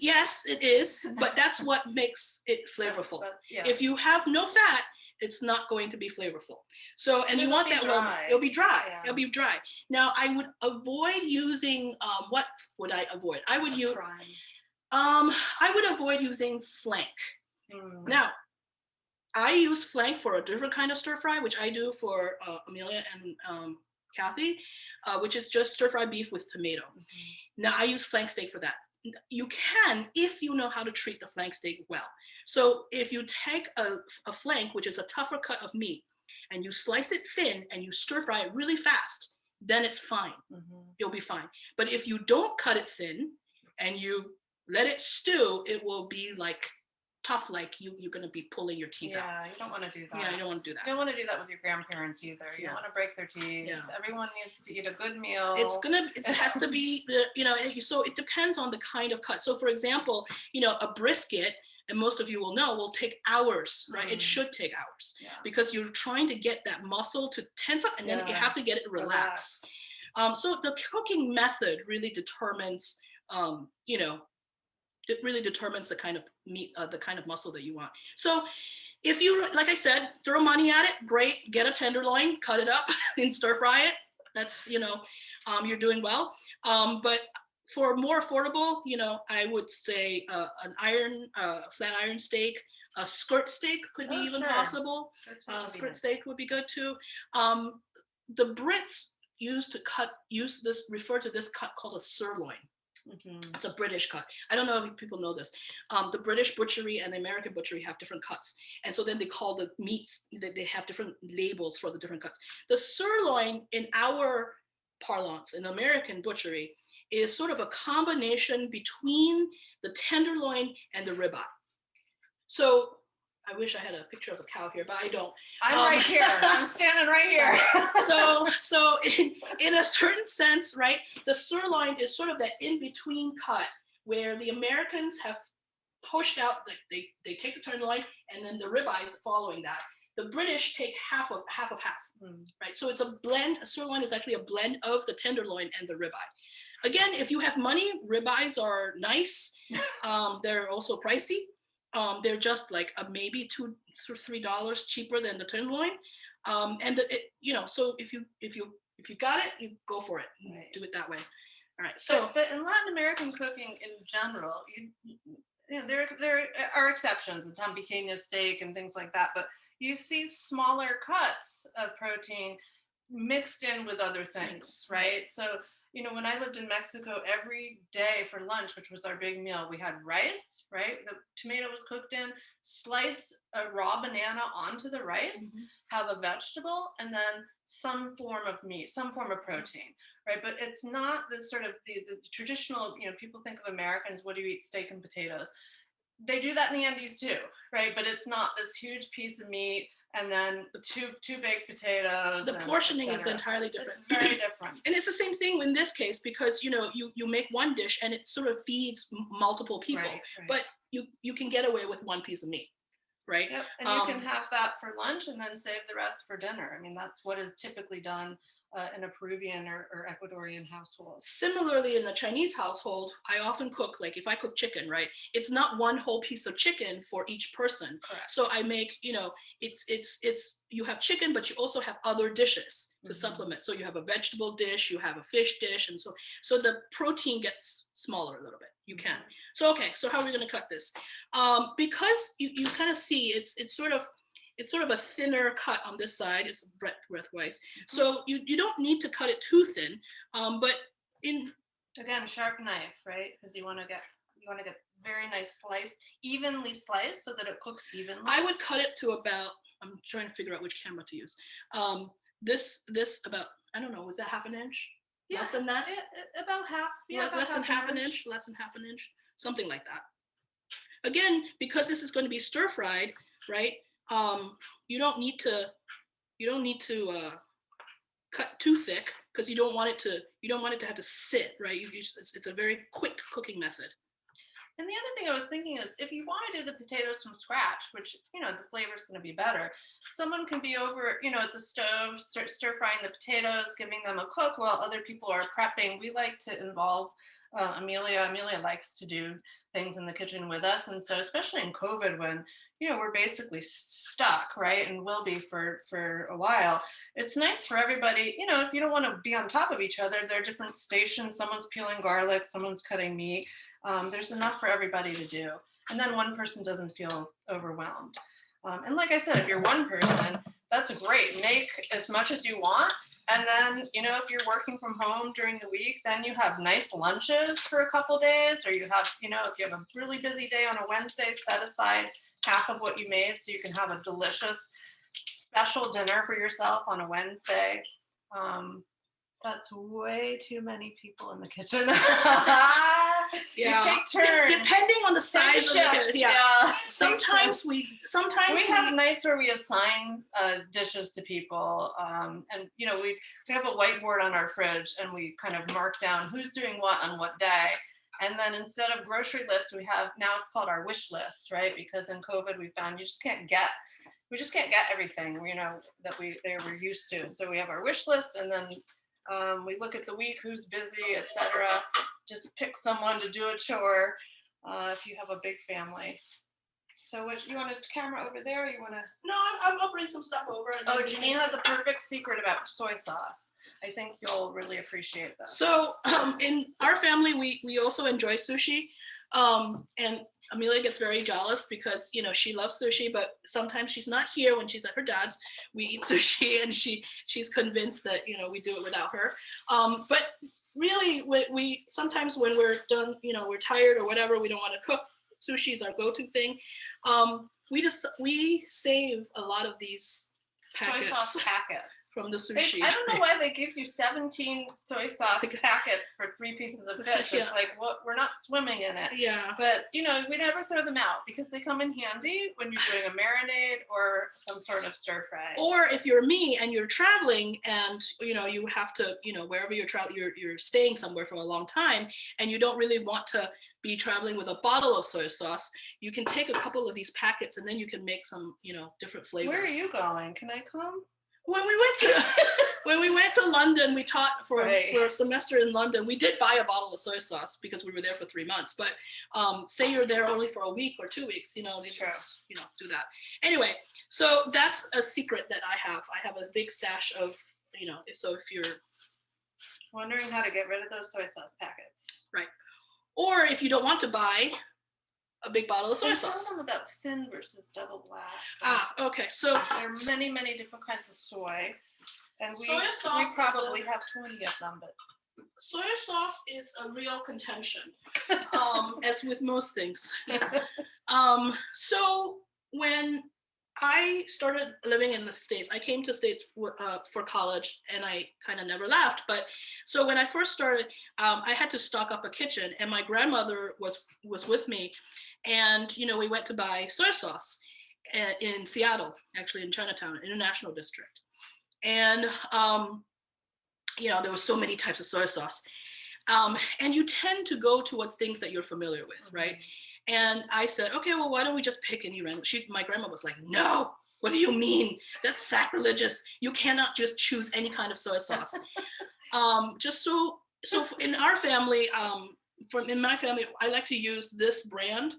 yes, it is, but that's what makes it flavorful. Yeah. If you have no fat, it's not going to be flavorful. So, and you want that dry. one, it'll be dry. Yeah. It'll be dry. Now, I would avoid using, what would I avoid? I would use, I would avoid using flank. Now, I use flank for a different kind of stir fry, which I do for Amelia and Cathy, which is just stir fry beef with tomato. Now I use flank steak for that. You can, if you know how to treat the flank steak well. So if you take a flank, which is a tougher cut of meat, and you slice it thin and you stir fry it really fast, then it's fine. You'll be fine. But if you don't cut it thin and you let it stew, it will be like tough, like you're going to be pulling your teeth out. Yeah, you don't want to do that. Yeah, you don't want to do that. You don't want to do that with your grandparents either. You don't want to break their teeth. Yeah. Everyone needs to eat a good meal. It has to be, you know, so it depends on the kind of cut. So for example, you know, a brisket, and most of you will know, will take hours, right? It should take hours because you're trying to get that muscle to tense up, and then you have to get it relaxed. So the cooking method really determines, you know, it really determines the kind of meat, the kind of muscle that you want. So if you, like I said, throw money at it, great, get a tenderloin, cut it up and stir fry it. That's, you know, you're doing well. But for more affordable, you know, I would say an flat iron steak, a skirt steak could be even possible. Skirt steak would be good too. The Brits refer to this cut called a sirloin. It's a British cut. I don't know if people know this. The British butchery and the American butchery have different cuts. And so then they call the meats, they have different labels for the different cuts. The sirloin in our parlance, in American butchery, is sort of a combination between the tenderloin and the ribeye. So I wish I had a picture of a cow here, but I don't. I'm right here. I'm standing right here. So in a certain sense, right, the sirloin is sort of that in-between cut where the Americans have pushed out, like they take the tenderloin and then the ribeye is following that. The British take half of half, right? So it's a blend. A sirloin is actually a blend of the tenderloin and the ribeye. Again, if you have money, ribeyes are nice. They're also pricey. They're just like maybe $2 or $3 cheaper than the tenderloin, and you know. So if you got it, you go for it. Right. Do it that way. All right. So, but in Latin American cooking in general, you know, there are exceptions, the tampiqueña steak and things like that. But you see smaller cuts of protein mixed in with other things, right? So, you know, when I lived in Mexico, every day for lunch, which was our big meal, we had rice, right? The tomato was cooked in, slice a raw banana onto the rice, have a vegetable, and then some form of meat, some form of protein. right? But it's not this sort of the traditional, people think of Americans, what do you eat? Steak and potatoes. They do that in the Andes too, right? But it's not this huge piece of meat and then two baked potatoes. The portioning is entirely different. It's very different. And it's the same thing in this case, because you make one dish and it sort of feeds multiple people, Right. but you can get away with one piece of meat, right? Yep. And you can have that for lunch and then save the rest for dinner. I mean, that's what is typically done in a Peruvian or Ecuadorian household. Similarly, in the Chinese household, I often cook, like if I cook chicken, right, it's not one whole piece of chicken for each person. Correct. So I make, it's you have chicken, but you also have other dishes to supplement. So you have a vegetable dish, you have a fish dish, and so the protein gets smaller a little bit. You can. So okay, so how are we going to cut this? Because you kind of see it's sort of a thinner cut on this side. It's breadth-wise. So you don't need to cut it too thin, but again, sharp knife, right? Because you want to get very nice slice, evenly sliced so that it cooks evenly. I would cut it to about, I'm trying to figure out which camera to use. This about, I don't know, was that half an inch? Yeah, less than that? About half. Yeah, less than half an inch, less than half an inch, something like that. Again, because this is going to be stir fried, right? You don't need to cut too thick because you don't want it to have to sit, right? It's a very quick cooking method. And the other thing I was thinking is, if you want to do the potatoes from scratch, which the flavor is going to be better, someone can be over at the stove stir frying the potatoes, giving them a cook while other people are prepping. We like to involve Amelia. Amelia likes to do things in the kitchen with us, and so especially in COVID, when we're basically stuck, right, and will be for a while, it's nice for everybody. If you don't want to be on top of each other, there are different stations. Someone's peeling garlic, someone's cutting meat. There's enough for everybody to do, and then one person doesn't feel overwhelmed. And like I said, if you're one person, that's great. Make as much as you want. And then, if you're working from home during the week, then you have nice lunches for a couple days, or you have, if you have a really busy day on a Wednesday, set aside half of what you made so you can have a delicious special dinner for yourself on a Wednesday. That's way too many people in the kitchen. You take turns. Depending on the size of the kitchen. Yeah. Sometimes we have nights where we assign dishes to people, and we have a whiteboard on our fridge, and we kind of mark down who's doing what on what day. And then instead of grocery lists, we have now it's called our wish list, right? Because in COVID we found we just can't get everything that they were used to. So we have our wish list, and then we look at the week, who's busy, etc. Just pick someone to do a chore if you have a big family. So what, you want a camera over there, or you want to? No, I'll bring some stuff over. Janine has a perfect secret about soy sauce. I think you'll really appreciate this. So in our family, we also enjoy sushi. And Amelia gets very jealous because, she loves sushi, but sometimes she's not here when she's at her dad's. We eat sushi, and she's convinced that, we do it without her. But really, we sometimes when we're done, we're tired or whatever, we don't want to cook. Sushi is our go-to thing. We save a lot of these packets. Soy sauce packets. From the sushi. I don't know why they give you 17 soy sauce packets for 3 pieces of fish. Yeah. It's like, we're not swimming in it. Yeah. But, we never throw them out because they come in handy when you're doing a marinade or some sort of stir fry. Or if you're me and you're traveling and, you have to, wherever you're traveling, you're staying somewhere for a long time and you don't really want to be traveling with a bottle of soy sauce, you can take a couple of these packets and then you can make some, different flavors. Where are you going? Can I come? When we went to London, we taught for a semester in London. We did buy a bottle of soy sauce because we were there for 3 months. But say you're there only for a week or 2 weeks, do that. Anyway, so that's a secret that I have. I have a big stash of, so if you're wondering how to get rid of those soy sauce packets, right? Or if you don't want to buy a big bottle of soy sauce. Tell them about thin versus double black. Okay. So there are many, many different kinds of soy, and we probably have 20 of them. But soy sauce is a real contention, as with most things. So when I started living in the States. I came to States for college, and I kind of never left. But so when I first started, I had to stock up a kitchen, and my grandmother was with me, and we went to buy soy sauce in Seattle, actually in Chinatown, International District, and there was so many types of soy sauce, and you tend to go towards things that you're familiar with, right? And I said, okay, well, why don't we just pick any random? My grandma was like, no, what do you mean? That's sacrilegious. You cannot just choose any kind of soy sauce. Just so in our family, in my family, I like to use this brand,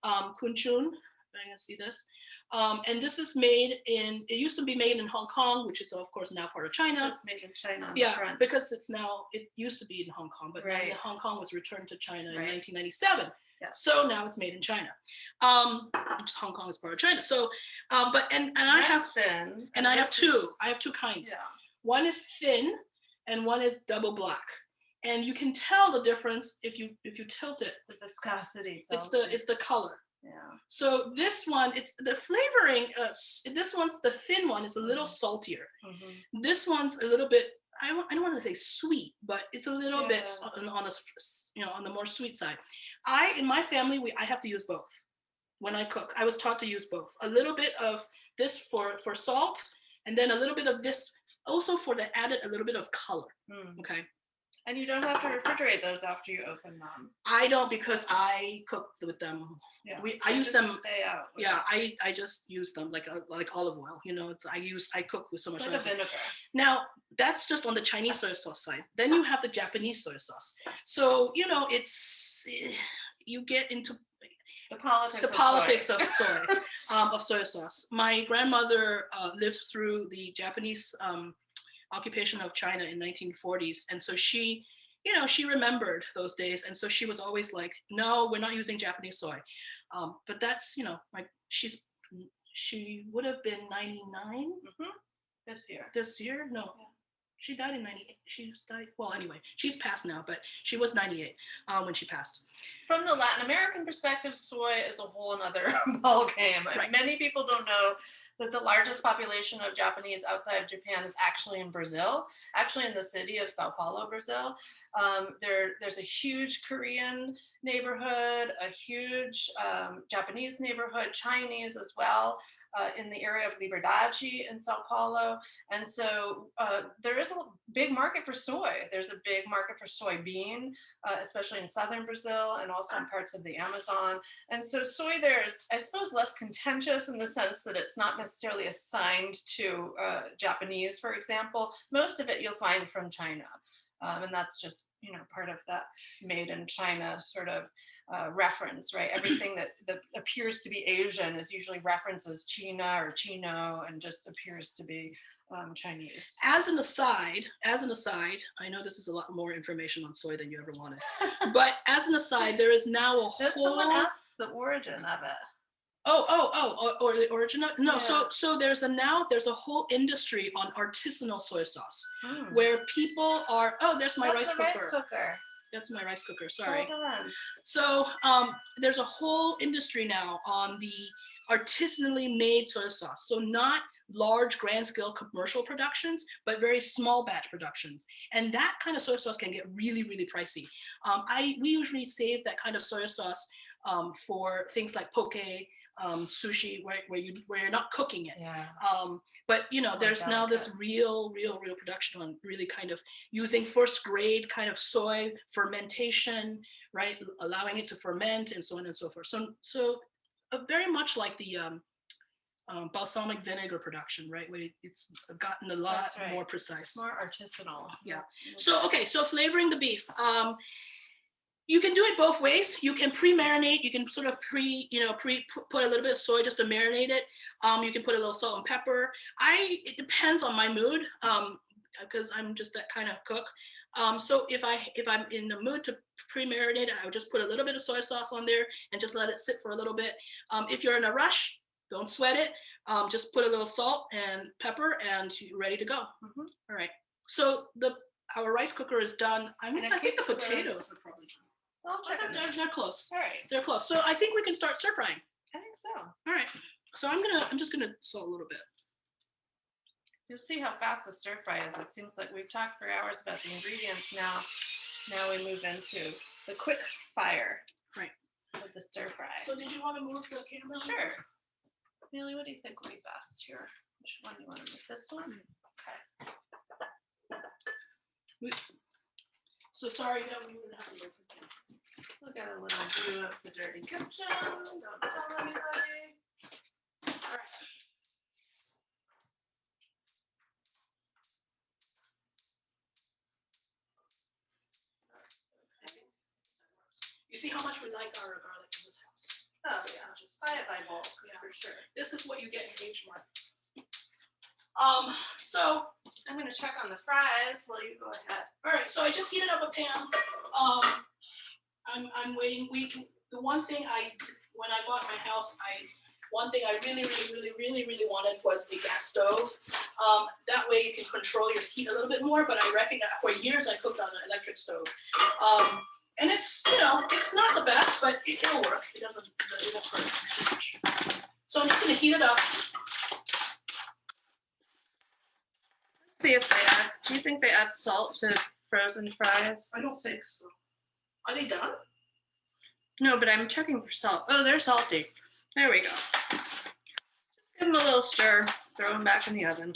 Kunchun. I can see this. And this is it used to be made in Hong Kong, which is of course now part of China. It's made in China on the Yeah, front. because it used to be in Hong Kong, but now Hong Kong was returned to China in 1997. Yeah. So now it's made in China. Hong Kong is part of China. So, and I have thin, and I have two. is- I have two kinds. Yeah. One is thin, and one is double black. And you can tell the difference if you tilt it. The viscosity. It's the color. Yeah. So this one, it's the flavoring. The thin one is a little saltier. Mm-hmm. This one's a little bit. I don't want to say sweet, but it's a little bit on the more sweet side. In my family, I have to use both when I cook. I was taught to use both. A little bit of this for salt, and then a little bit of this also for the added a little bit of color. Okay. And you don't have to refrigerate those after you open them. I don't, because I cook with them. Yeah. I use them. Stay out. Yeah, I just use them like olive oil. I cook with so much like a vinegar. Now that's just on the Chinese soy sauce side. Then you have the Japanese soy sauce. So you get into the politics of soy sauce. My grandmother lived through the Japanese occupation of China in 1940s, and so she remembered those days, and so she was always like, no, we're not using Japanese soy. But that's she would have been 99 this year. No, she died in 98. Well, anyway, she's passed now, but she was 98 when she passed. From the Latin American perspective, soy is a whole other ball game. Right. Many people don't know that the largest population of Japanese outside of Japan is actually in Brazil, actually in the city of Sao Paulo, Brazil. There's a huge Korean neighborhood, a huge Japanese neighborhood, Chinese as well, in the area of Liberdade in Sao Paulo. And so there is a big market for soy. There's a big market for soybean, especially in southern Brazil and also in parts of the Amazon. And so soy there is, I suppose, less contentious in the sense that it's not necessarily assigned to Japanese, for example. Most of it you'll find from China. And that's just, part of that made in China sort of reference, right? Everything that appears to be Asian is usually references China or Chino and just appears to be Chinese. As an aside, I know this is a lot more information on soy than you ever wanted, but as an aside, there is now a whole. Someone asks the origin of it. Or the origin? No, Yeah. so there's a whole industry on artisanal soy sauce where people are. Oh, there's my rice cooker. That's my rice cooker. Sorry. Hold on. So there's a whole industry now on the artisanally made soy sauce. So not large grand scale commercial productions, but very small batch productions. And that kind of soy sauce can get really, really pricey. We usually save that kind of soy sauce for things like poke, sushi, where you're not cooking it. Yeah. But there's now this real production on really kind of using first grade kind of soy fermentation, right? Allowing it to ferment and so on and so forth. So very much like the balsamic vinegar production, right? Where it's gotten a lot more precise. More artisanal. Yeah. So flavoring the beef. You can do it both ways. You can pre-marinate. You can sort of put a little bit of soy just to marinate it. You can put a little salt and pepper. It depends on my mood, because I'm just that kind of cook. So if I'm in the mood to pre-marinate it, I would just put a little bit of soy sauce on there and just let it sit for a little bit. If you're in a rush, don't sweat it. Just put a little salt and pepper and you're ready to go. Mm-hmm. All right. So our rice cooker is done. I think the potatoes are probably done. I'll check it. They're close. All right. They're close. So I think we can start stir frying. I think so. All right. So I'm just gonna salt a little bit. You'll see how fast the stir fry is. It seems like we've talked for hours about the ingredients. Now we move into the quick fire. Right. With the stir fry. So did you want to move the camera? Sure. Amelia, what do you think would be best here? Which one do you want to move? This one? Okay. So sorry that we would have to move the camera. We'll get a little view of the dirty kitchen. Don't tell anybody. All right. You see how much we like our garlic in this house. Oh yeah, just buy it by bulk, Yeah. for sure. This is what you get in H Mart. So I'm gonna check on the fries while you go ahead. all right, so I just heated up a pan. I'm waiting. The one thing when I bought my house, one thing I really wanted was a gas stove. That way you can control your heat a little bit more. But I recognize for years I cooked on an electric stove. And it's, it's not the best, but it'll work. It won't hurt too much. So I'm just gonna heat it up. Let's see if they add, do you think they add salt to frozen fries? I don't think so. Are they done? No, but I'm checking for salt. Oh, they're salty. There we go. Just give them a little stir, throw them back in the oven.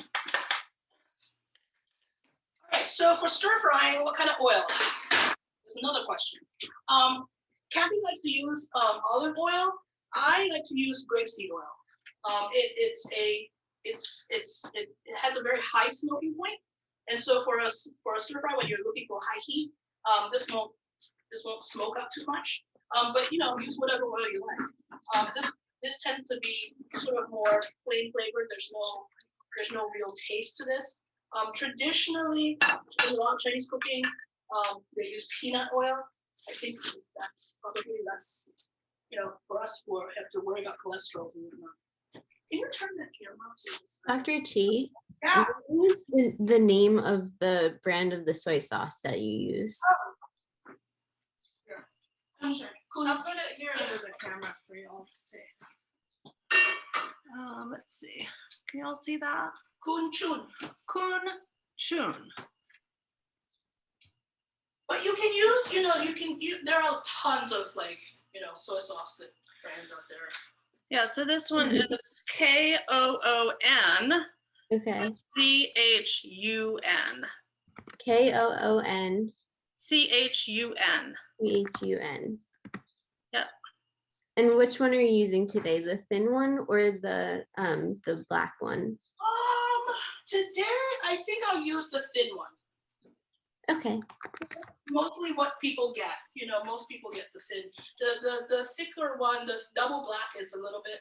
All right, so for stir frying, what kind of oil? That's another question. Cathy likes to use olive oil. I like to use grapeseed oil. It has a very high smoking point, and so for a stir fry, when you're looking for high heat, this won't smoke up too much. But use whatever oil you like. This tends to be sort of more plain flavored. There's no real taste to this. Traditionally, in a lot of Chinese cooking, they use peanut oil. I think that's probably less, for us who have to worry about cholesterol and whatnot. Can you turn that camera to this side? Dr. Chi, Yeah. what is the name of the brand of the soy sauce that you use? Sure. I'll put it here under the camera for you all to see. Let's see. Can you all see that? Kun Chun. Kun Chun. But you can use, there are tons of soy sauce brands out there. Yeah, so this one is Koon Okay. CHUN. KOON CHUN. CHUN. Yep. And which one are you using today? The thin one or the black one? Today I think I'll use the thin one. Okay. Mostly what people get, most people get the thin. The thicker one, the double black is a little bit,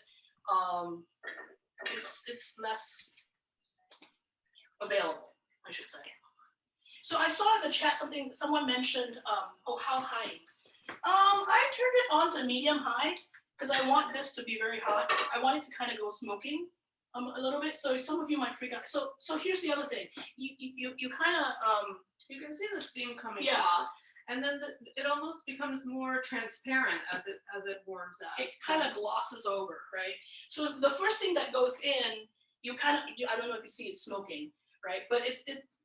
it's less available, I should say. So I saw in the chat someone mentioned, how high? I turned it on to medium high because I want this to be very hot. I want it to kind of go smoking a little bit. So some of you might freak out. So here's the other thing. You kind of You can see the steam coming Yeah. off, and then it almost becomes more transparent as it warms up. it kind of glosses over, right? So the first thing that goes in, I don't know if you see it smoking, right? But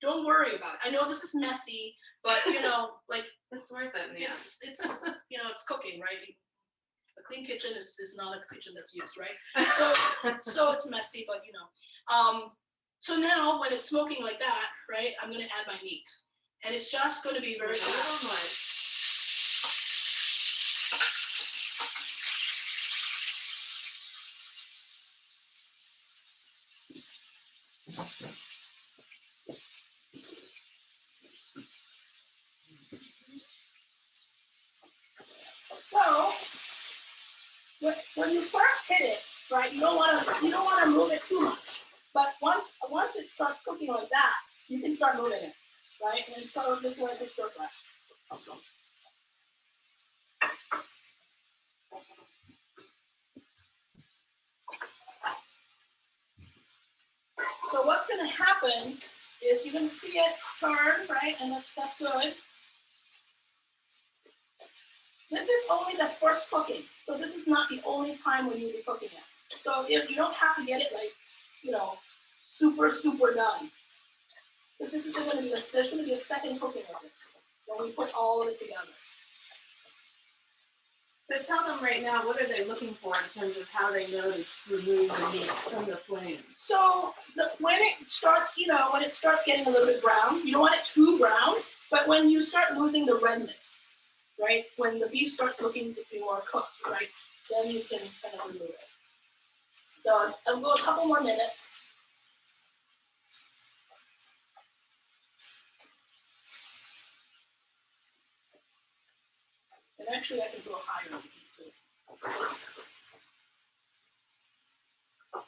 don't worry about it. I know this is messy, but It's worth it in the end. it's it's cooking, right? A clean kitchen is not a kitchen that's used, right? So it's messy, but so now when it's smoking like that, right, I'm gonna add my meat. And it's just gonna be very So when you first hit it, right, you don't want to move it too much. But once it starts cooking like that, you can start moving it, right? And so this way to stir fry. So what's going to happen is you're going to see it turn, right? And that's good. This is only the first cooking. So this is not the only time when you'll be cooking it. So if you don't have to get it like, you know, super done. But this is going to be there's going to be a second cooking of this when we put all of it together. So tell them right now, what are they looking for in terms of how they know to remove the meat from the flame? So when it starts, you know, when it starts getting a little bit brown, you don't want it too brown, but when you start losing the redness, right? When the beef starts looking to be more cooked, right? Then you can kind of remove it. So I'll go a couple more minutes. And actually I can go higher on the heat too.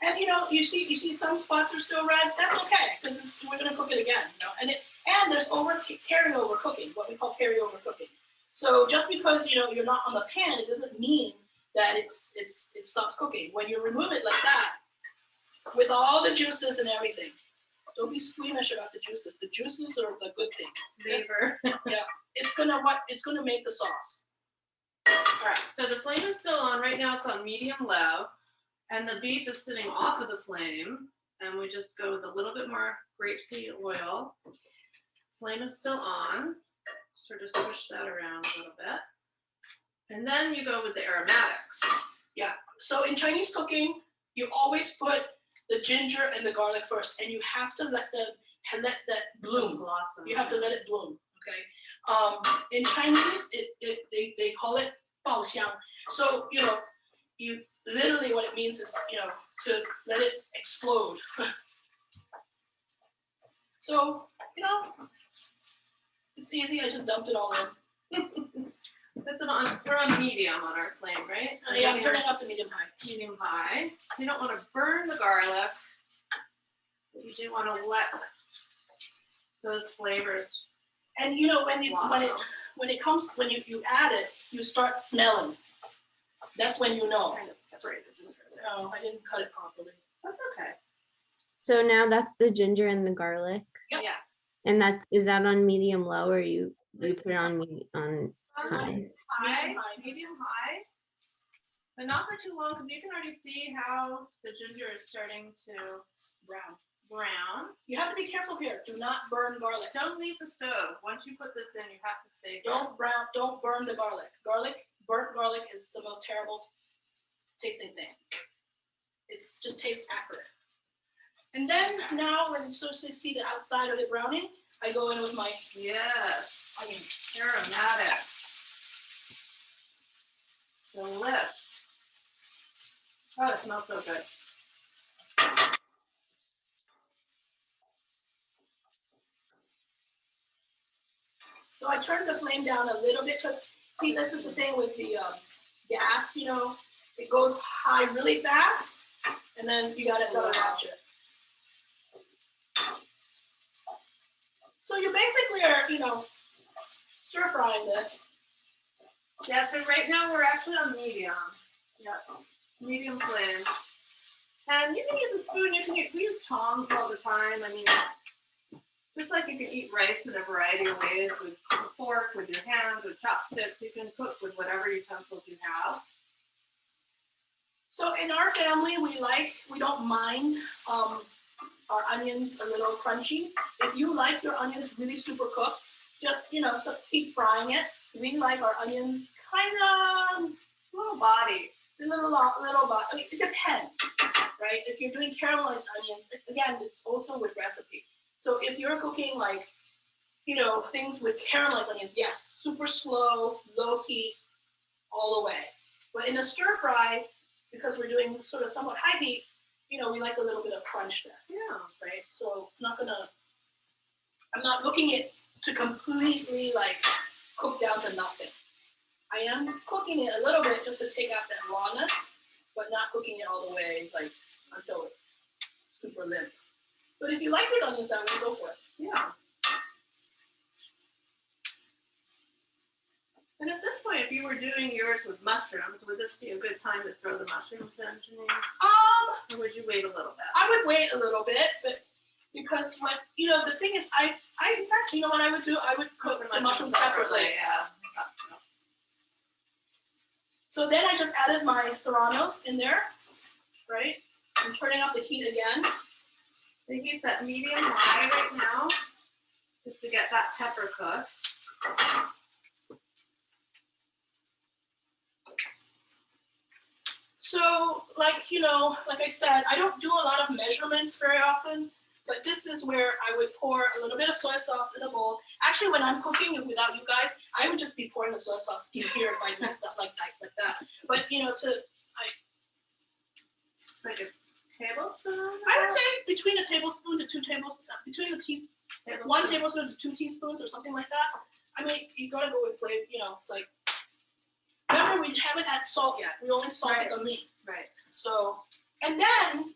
And you know, you see some spots are still red. That's okay, because we're gonna cook it again. You know, and there's carryover cooking, what we call carryover cooking. So just because you know you're not on the pan, it doesn't mean that it stops cooking. When you remove it like that, with all the juices and everything, don't be squeamish about the juices. The juices are the good thing. Flavor. Yeah, it's gonna make the sauce. All right. So the flame is still on. Right now it's on medium low. And the beef is sitting off of the flame. And we just go with a little bit more grapeseed oil. Flame is still on. Sort of swish that around a little bit. And then you go with the aromatics. Yeah. So in Chinese cooking, you always put the ginger and the garlic first, and you have to let that bloom. Blossom. You have to let it bloom. Okay. In Chinese, they call it 爆香. So you know, you literally what it means is to let it explode. So you know, it's easy. I just dumped it all in. We're on medium on our flame, right? Yeah, I'm turning up to medium high. Medium high. So you don't want to burn the garlic, but you do want to let those flavors. And you know when you add it, you start smelling. That's when you know. Kind of separate the ginger there. No, I didn't cut it properly. That's okay. So now that's the ginger and the garlic. Yep. Yes. And is that on medium low, or you put it on high? High, medium high, but not for too long because you can already see how the ginger is starting to brown. You have to be careful here. Do not burn garlic. Don't leave the stove. Once you put this in, you have to stay here. Don't burn the garlic. Burnt garlic is the most terrible tasting thing. It's just tastes acrid. And then now when you start to see the outside of it browning, I go in with my onions. Aromatic. Delish. Oh, it smells so good. So I turned the flame down a little bit because, see, this is the thing with the gas, you know, it goes high really fast, and then you gotta watch it. So you basically are, stir frying this. Yeah, so right now we're actually on medium. Yeah, medium flame. And you can use a spoon, we use tongs all the time. I mean, just like you can eat rice in a variety of ways with a fork, with your hands, with chopsticks, you can cook with whatever utensils you have. So in our family, we don't mind our onions a little crunchy. If you like your onions really super cooked, just, so keep frying it. We like our onions kind of Little body. little body. I mean, it depends, right? If you're doing caramelized onions, again, it's also with recipe. So if you're cooking like, things with caramelized onions, yes, super slow, low heat, all the way. But in a stir fry, because we're doing sort of somewhat high heat, we like a little bit of crunch there. Yeah. Right? So it's not I'm not looking it to completely cook down to nothing. I am cooking it a little bit just to take out that rawness, but not cooking it all the way until it's super limp. But if you like your onions that way, go for it. Yeah. And at this point, if you were doing yours with mushrooms, would this be a good time to throw the mushrooms in, Janine? Or would you wait a little bit? I would wait a little bit, but because the thing is, I in fact, what I would do? I would cook the mushrooms separately. Yeah. So then I just added my serranos in there, right? I'm turning up the heat again. The heat's at medium high right now, just to get that pepper cooked. So, like, you know, like I said, I don't do a lot of measurements very often, but this is where I would pour a little bit of soy sauce in a bowl. Actually, when I'm cooking without you guys, I would just be pouring the soy sauce in here by myself like that. But, you know, Like a tablespoon? I would say between a tablespoon to 2 tablespoons, one tablespoon to 2 teaspoons or something like that. I mean, you gotta go with flavor, you know, like, remember we haven't had salt yet. We only salted the meat. Right. So, and then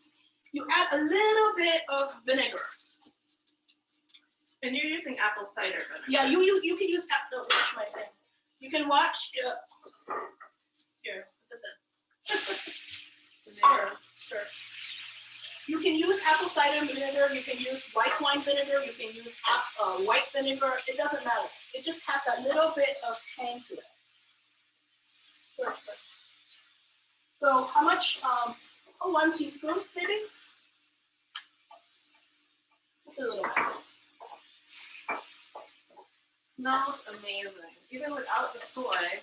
you add a little bit of vinegar. And you're using apple cider vinegar. Yeah, you can use apple. Watch my thing. You can watch. Here, listen. Sure. You can use apple cider vinegar. You can use white wine vinegar. You can use white vinegar. It doesn't matter. It just has a little bit of tang to it. Sure. So how much? 1 teaspoon, maybe. Just a little bit. Smells amazing. Even without the soy,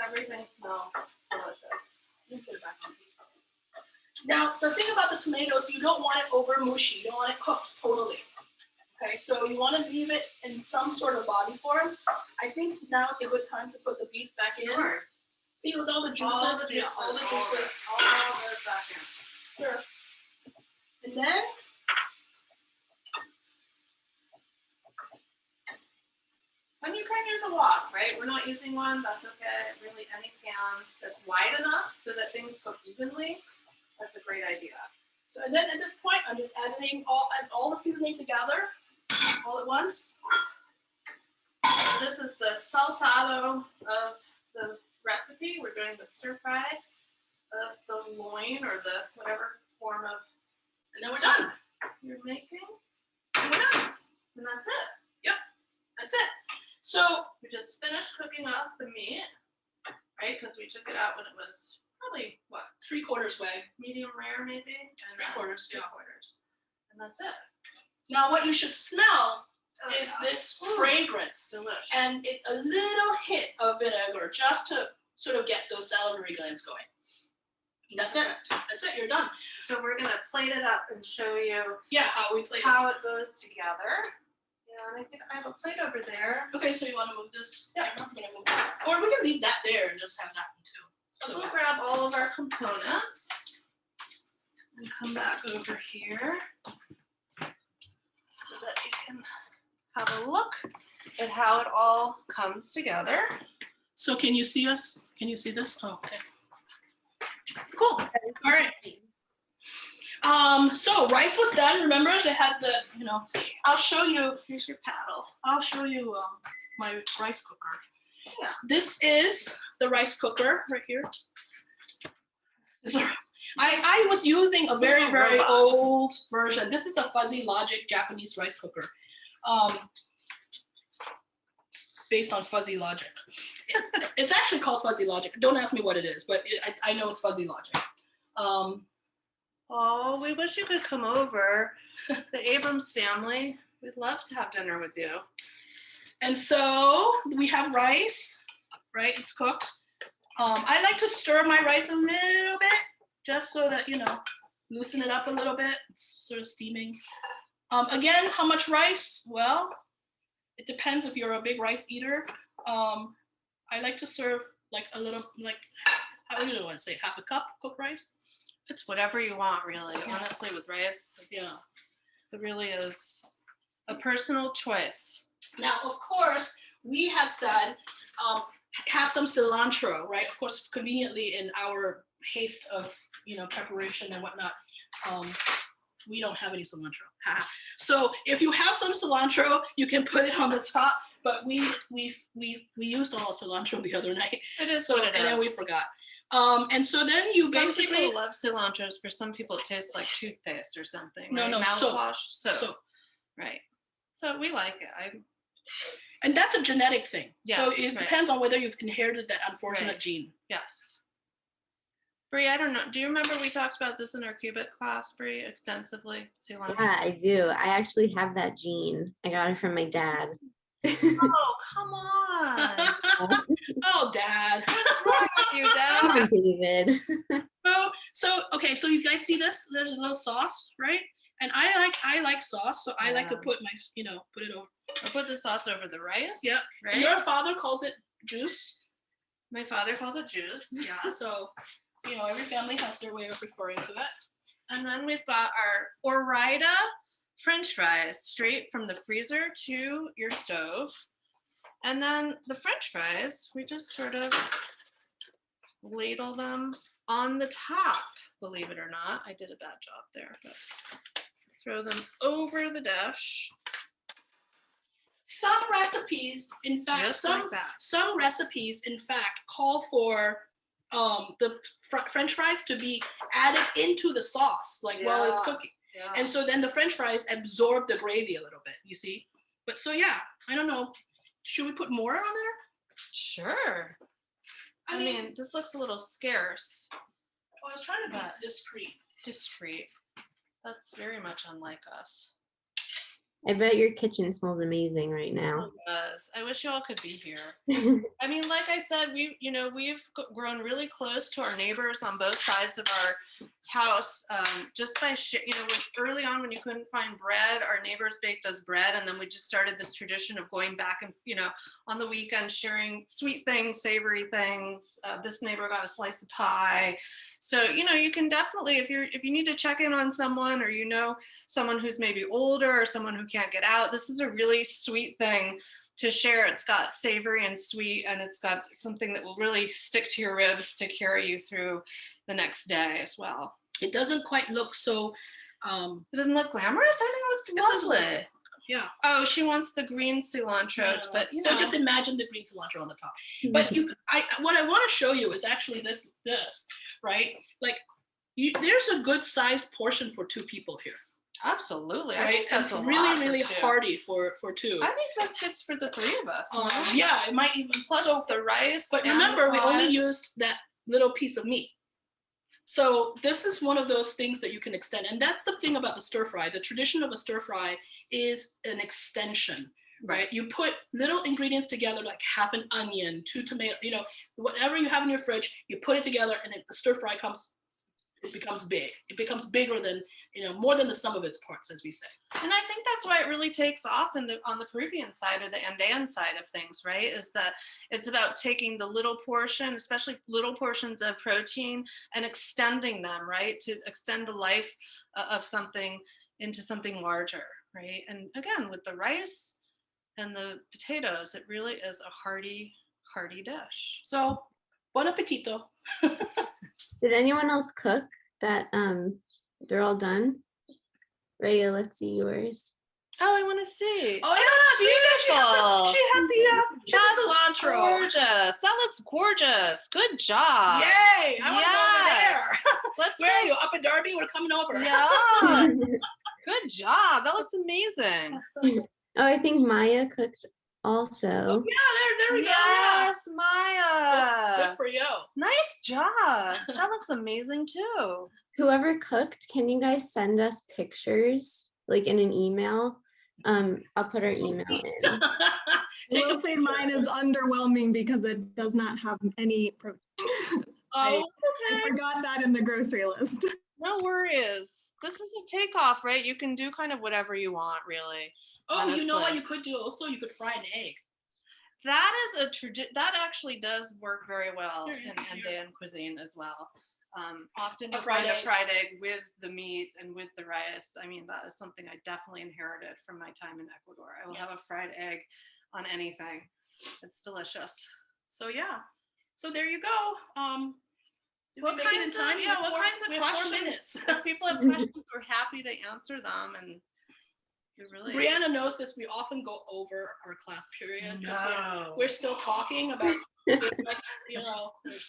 everything smells delicious. Let me put it back on. Now, the thing about the tomatoes, you don't want it over mushy. You don't want it cooked totally. Okay, so you want to leave it in some sort of body form. I think now is a good time to put the beef back in. Sure. See, with all the juices. All the juices. All the juices. All those back in. Sure. And then, And you can use a wok, right? We're not using one, that's okay. Really, any pan that's wide enough so that things cook evenly, that's a great idea. so and then at this point, I'm just adding all the seasoning together, all at once. So this is the saltado of the recipe. We're doing the stir fry of the loin or the whatever form of, And then we're done. you're making. And we're done. And that's it. That's it. So, We just finished cooking off the meat, right? Because we took it out when it was probably, what, 3/4 way. medium rare maybe? And then 3/4, yeah. 3/4. And that's it. Now, what you should smell Oh, is yeah. this Ooh. fragrance. Delish. And a little hit of vinegar just to sort of get those salivary glands going. That's it. That's it. You're done. So we're gonna plate it up and show you Yeah, how we plate it. how it goes together. Yeah, and I think I have a plate over there. Okay, so you want to move this? Yeah, I'm gonna move that. Or we can leave that there and just have that one too. We'll Otherwise. grab all of our components and come back over here so that you can have a look at how it all comes together. So can you see us? Can you see this? Oh, okay. Cool. All right. So rice was done. Remember, they had the, you know, I'll show you. Here's your paddle. I'll show you my rice cooker. Yeah. This is the rice cooker right here. I was using a very, very old version. This is a Fuzzy Logic Japanese rice cooker. Based on Fuzzy Logic. It's actually called Fuzzy Logic. Don't ask me what it is, but I know it's Fuzzy Logic. Oh, we wish you could come over. The Abrams family, we'd love to have dinner with you. And so we have rice, right? It's cooked. I like to stir my rice a little bit, just so that, you know, loosen it up a little bit. It's sort of steaming. Again, how much rice? Well, it depends if you're a big rice eater. I like to serve like a little, like, how do you want to say, half a cup cooked rice? It's whatever you want, really. Yeah. Honestly, with rice, Yeah. It really is a personal choice. Now, of course, we had said have some cilantro, right? Of course, conveniently in our haste of, you know, preparation and whatnot, we don't have any cilantro. So if you have some cilantro, you can put it on the top. But we used all cilantro the other night. It is So what it is. and then we forgot. And so then you Some basically people love cilantro. For some people, it tastes like toothpaste or something. No, right? no, soap. Mouthwash. Soap. Soap. Right. So we like it. and that's a genetic thing. So Yes, it right. depends on whether you've inherited that unfortunate Right. gene. Yes. Bree, I don't know. Do you remember we talked about this in our cubic class, Bree, extensively? Cilantro. Yeah, I do. I actually have that gene. I got it from my dad. Oh, come on. Oh, Dad. What's wrong with you, Come Dad? on, David. Okay, so you guys see this? There's a little sauce, right? And I like sauce, so I like to Yeah. put my, put it over. I put the sauce over the rice. Yep. Right? And your father calls it juice. My father calls it juice. Yeah. So, every family has their way of referring to that. And then we've got our Ore-Ida French fries straight from the freezer to your stove. And then the French fries, we just sort of ladle them on the top, believe it or not. I did a bad job there, but throw them over the dish. Some recipes, in fact, Just like that. some recipes, in fact, call for the French fries to be added into the sauce, like while it's Yeah. cooking. Yeah. And so then the French fries absorb the gravy a little bit, you see? But so yeah, I don't know. Should we put more on there? Sure. I mean, this looks a little scarce. I was trying to be but discreet. discreet. That's very much unlike us. I bet your kitchen smells amazing right now. It does. I wish you all could be here. I mean, like I said, we've grown really close to our neighbors on both sides of our house, just by early on when you couldn't find bread, our neighbors baked us bread, and then we just started this tradition of going back and on the weekend sharing sweet things, savory things. This neighbor got a slice of pie. So you can definitely, if you need to check in on someone, or someone who's maybe older or someone who can't get out, this is a really sweet thing to share. It's got savory and sweet, and it's got something that will really stick to your ribs to carry you through the next day as well. It doesn't quite look so. It doesn't look glamorous. I think it looks lovely. Yeah. Oh, she wants the green cilantro, Yeah. but So just imagine the green cilantro on the top. But what I want to show you is actually this, right? Like, there's a good sized portion for two people here. Absolutely, I Right? think that's And a really, lot for really two. hearty for two. I think that fits for the three of us. no? Yeah, it might even Plus so. the rice. But and remember, the we only fries. used that little piece of meat. So this is one of those things that you can extend. And that's the thing about the stir fry. The tradition of a stir fry is an extension, right? You put little ingredients together, like half an onion, 2 tomatoes, whatever you have in your fridge, you put it together, and the stir fry becomes big. It becomes bigger than, more than the sum of its parts, as we say. And I think that's why it really takes off on the Peruvian side, or the Andean side of things, right? Is that it's about taking the little portion, especially little portions of protein, and extending them, right? To extend the life of something into something larger, right? And again, with the rice and the potatoes, it really is a hearty, hearty dish. So, bon appetito. Did anyone else cook that? They're all done. Raya, let's see yours. Oh, I want to see. Oh yeah, beautiful. She had the That's cilantro. gorgeous. That looks gorgeous. Good job. Yay! I want to go over there. Let's Where are go. you? Up in Derby? We're coming over. Yeah. Good job. That looks amazing. Oh, I think Maya cooked also. Yeah, there we go. Yes, Yeah. Maya. Good for you. Nice job. That looks amazing too. Whoever cooked, can you guys send us pictures, like in an email? I'll put our email in. Take We'll a say mine is underwhelming because it does not have any protein. I okay. forgot that in the grocery list. No worries. This is a takeoff, right? You can do kind of whatever you want, really. Oh, you know what honestly. you could do also? You could fry an egg. That is that actually does work very well Here, in here. Andean cuisine as well. Often A you fried find a egg. fried egg with the meat and with the rice. I mean, that is something I definitely inherited from my time in Ecuador. I will have a fried egg on anything. It's delicious. So yeah. So there you go. Did we What make it in kinds of, time? yeah, We have what four- kinds of we have 4 questions? minutes. If people have questions, we're happy to answer them. And you really Brianna knows this. We often go over our class period because No. we're still talking about like, there's like-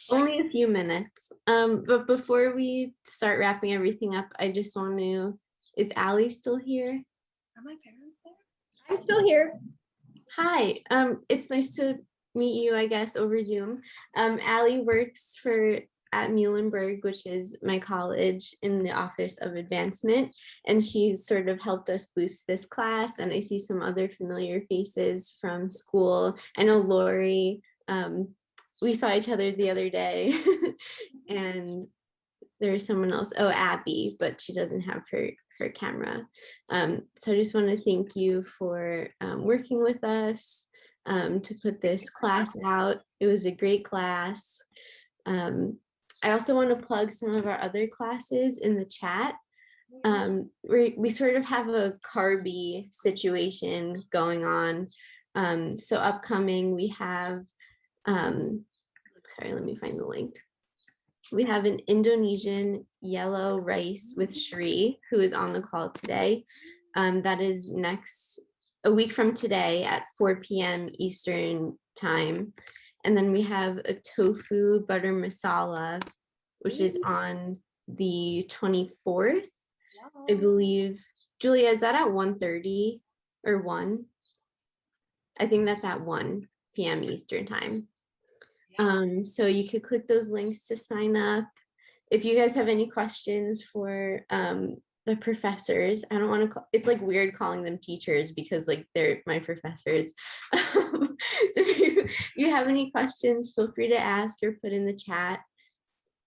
Only a few minutes. But before we start wrapping everything up, I just want to, is Allie still here? Are my parents there? I'm still here. Hi, it's nice to meet you, I guess, over Zoom. Allie works for at Muhlenberg, which is my college, in the Office of Advancement, and she's sort of helped us boost this class. And I see some other familiar faces from school. I know Lori, we saw each other the other day, and there's someone else, oh, Abby, but she doesn't have her camera. So I just want to thank you for working with us to put this class out. It was a great class. I also want to plug some of our other classes in the chat. We sort of have a carby situation going on. So upcoming, we have, sorry, let me find the link. We have an Indonesian yellow rice with Shri, who is on the call today. That is a week from today at 4 p.m. Eastern time. And then we have a tofu butter masala, which is on the 24th, I believe. Julia, is that at 1:30 or 1? I think that's at 1 p.m. Eastern time. So you could click those links to sign up. If you guys have any questions for the professors, I don't want to it's like weird calling them teachers because like they're my professors. So if you have any questions, feel free to ask or put in the chat.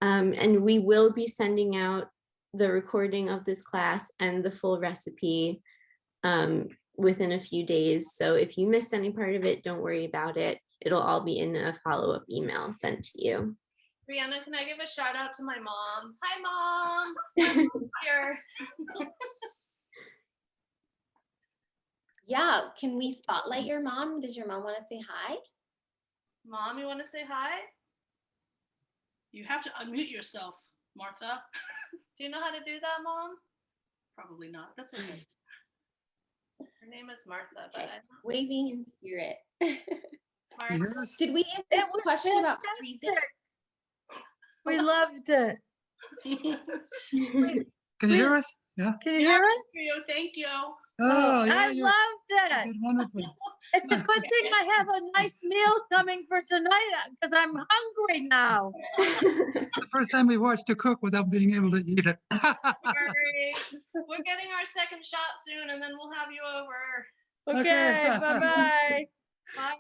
And we will be sending out the recording of this class and the full recipe within a few days. So if you missed any part of it, don't worry about it. It'll all be in a follow-up email sent to you. Brianna, can I give a shout out to my mom? Hi, Mom. I'm here. Yeah, can we spotlight your mom? Does your mom want to say hi? Mom, you want to say hi? You have to unmute yourself, Martha. Do you know how to do that, Mom? Probably not. That's okay. Her name is Martha, but Okay. I don't. Waving in spirit. Martha. Did we answer It the was question about fantastic. freezing? We loved it. Can you hear us? Yeah. Can you hear us? Thank you. Oh, yeah, I you loved it. did wonderful. It's a good thing I have a nice meal coming for tonight because I'm hungry now. The first time we watched you cook without being able to eat it. Sorry. We're getting our second shot soon, and then we'll have you over. Okay, Okay. bye-bye. Bye,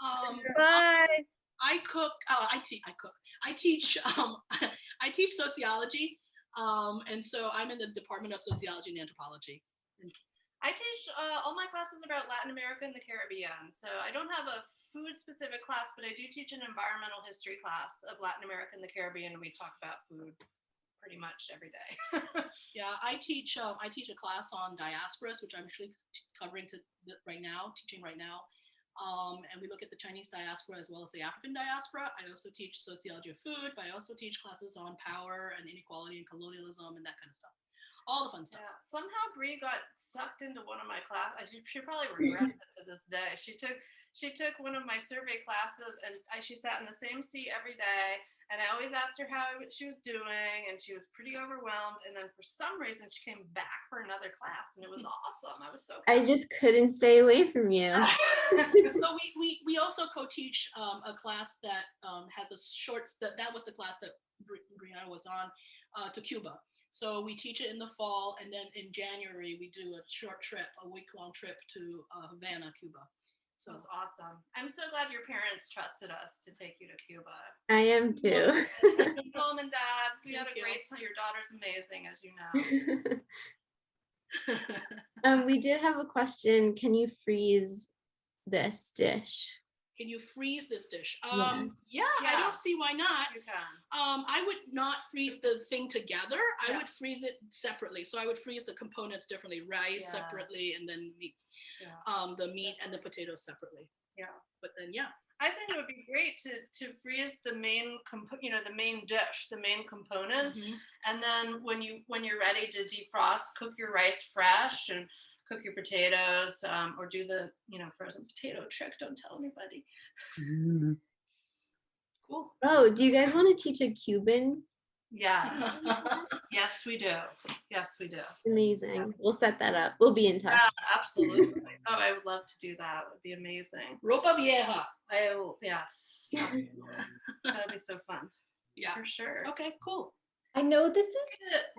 Mom. Bye. I cook. I teach. I teach sociology, and so I'm in the Department of Sociology and Anthropology. I teach all my classes about Latin America and the Caribbean. So I don't have a food specific class, but I do teach an environmental history class of Latin America and the Caribbean, and we talk about food pretty much every day. Yeah, I teach a class on diasporas, which I'm actually covering right now, teaching right now. And we look at the Chinese diaspora as well as the African diaspora. I also teach sociology of food, but I also teach classes on power and inequality and colonialism and that kind of stuff. All the fun stuff. Yeah. Somehow Bree got sucked into one of my classes. She probably regrets it to this day. She took one of my survey classes, and she sat in the same seat every day. And I always asked her how she was doing, and she was pretty overwhelmed. And then for some reason, she came back for another class, and it was awesome. I was so proud. I just couldn't stay away from you. So we also co-teach a class that has a short. That was the class that Brianna was on to Cuba. So we teach it in the fall, and then in January we do a short trip, a week-long trip to Havana, Cuba. So It was awesome. I'm so glad your parents trusted us to take you to Cuba. I am too. Mom and Dad, we had a great time. Your daughter's amazing, as you know. We did have a question. Can you freeze this dish? Can you freeze this dish? Yeah. Yeah, I don't see why not. You can. I would not freeze the thing together. I Yeah. would freeze it separately. So I would freeze the components differently, rice Yeah. separately, and then meat, Yeah. the meat and the potatoes separately. Yeah. But then, yeah. I think it would be great to freeze the main the main dish, the main components, and then when you're ready to defrost, cook your rice fresh and cook your potatoes, or do the frozen potato trick. Don't tell anybody. Cool. Oh, do you guys want to teach a Cuban? Yes, yes we do. Yes we do. Amazing. We'll set that up. We'll be in touch. Yeah, absolutely. Oh, I would love to do that. It would be amazing. Ropa vieja. Yes. That would be so fun. Yeah. For sure. Okay, cool. I know this is,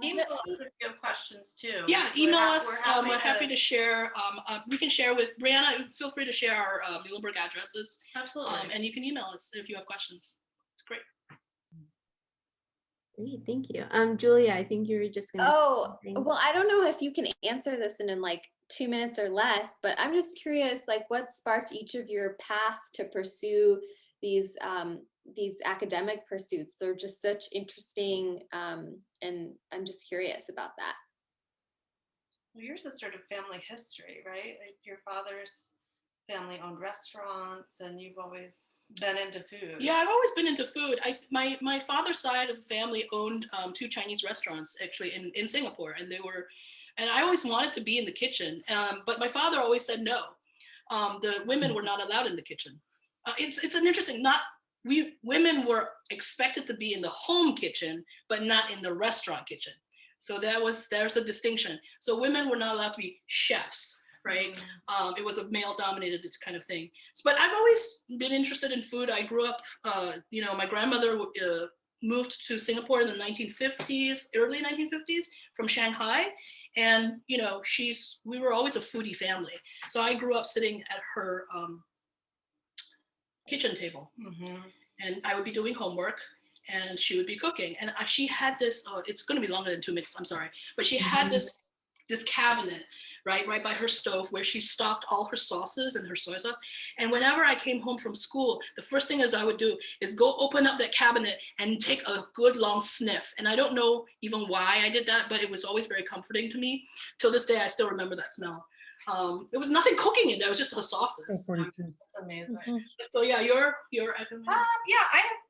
Email us if you have questions too. Yeah, We're email hap- us. we're We're happy to share. We can share with Brianna. Feel free to share our Muhlenberg addresses, Absolutely. and you can email us if you have questions. It's great. Great, thank you. Julia, I think you were just gonna say oh, something. well, I don't know if you can answer this in like 2 minutes or less, but I'm just curious, like what sparked each of your paths to pursue these academic pursuits? They're just such interesting, and I'm just curious about that. Well, yours is sort of family history, right? Like your father's family owned restaurants, and you've always been into food. Yeah, I've always been into food. My father's side of the family owned 2 Chinese restaurants actually in Singapore, and I always wanted to be in the kitchen, but my father always said no. The women were not allowed in the kitchen. It's an interesting. Women were expected to be in the home kitchen, but not in the restaurant kitchen. So there's a distinction. So women were not allowed to be chefs. Right, it was a male-dominated kind of thing. But I've always been interested in food. I grew up, my grandmother moved to Singapore in the 1950s, early 1950s, from Shanghai, and we were always a foodie family. So I grew up sitting at her kitchen table, and I would be doing homework, and she would be cooking. And she had this. Oh, it's going to be longer than 2 minutes. I'm sorry, but she had this cabinet right by her stove where she stocked all her sauces and her soy sauce. And whenever I came home from school, the first thing I would do is go open up that cabinet and take a good long sniff. And I don't know even why I did that, but it was always very comforting to me. Till this day, I still remember that smell. There was nothing cooking in there. It was just the sauces. That's amazing. So yeah, you're yeah,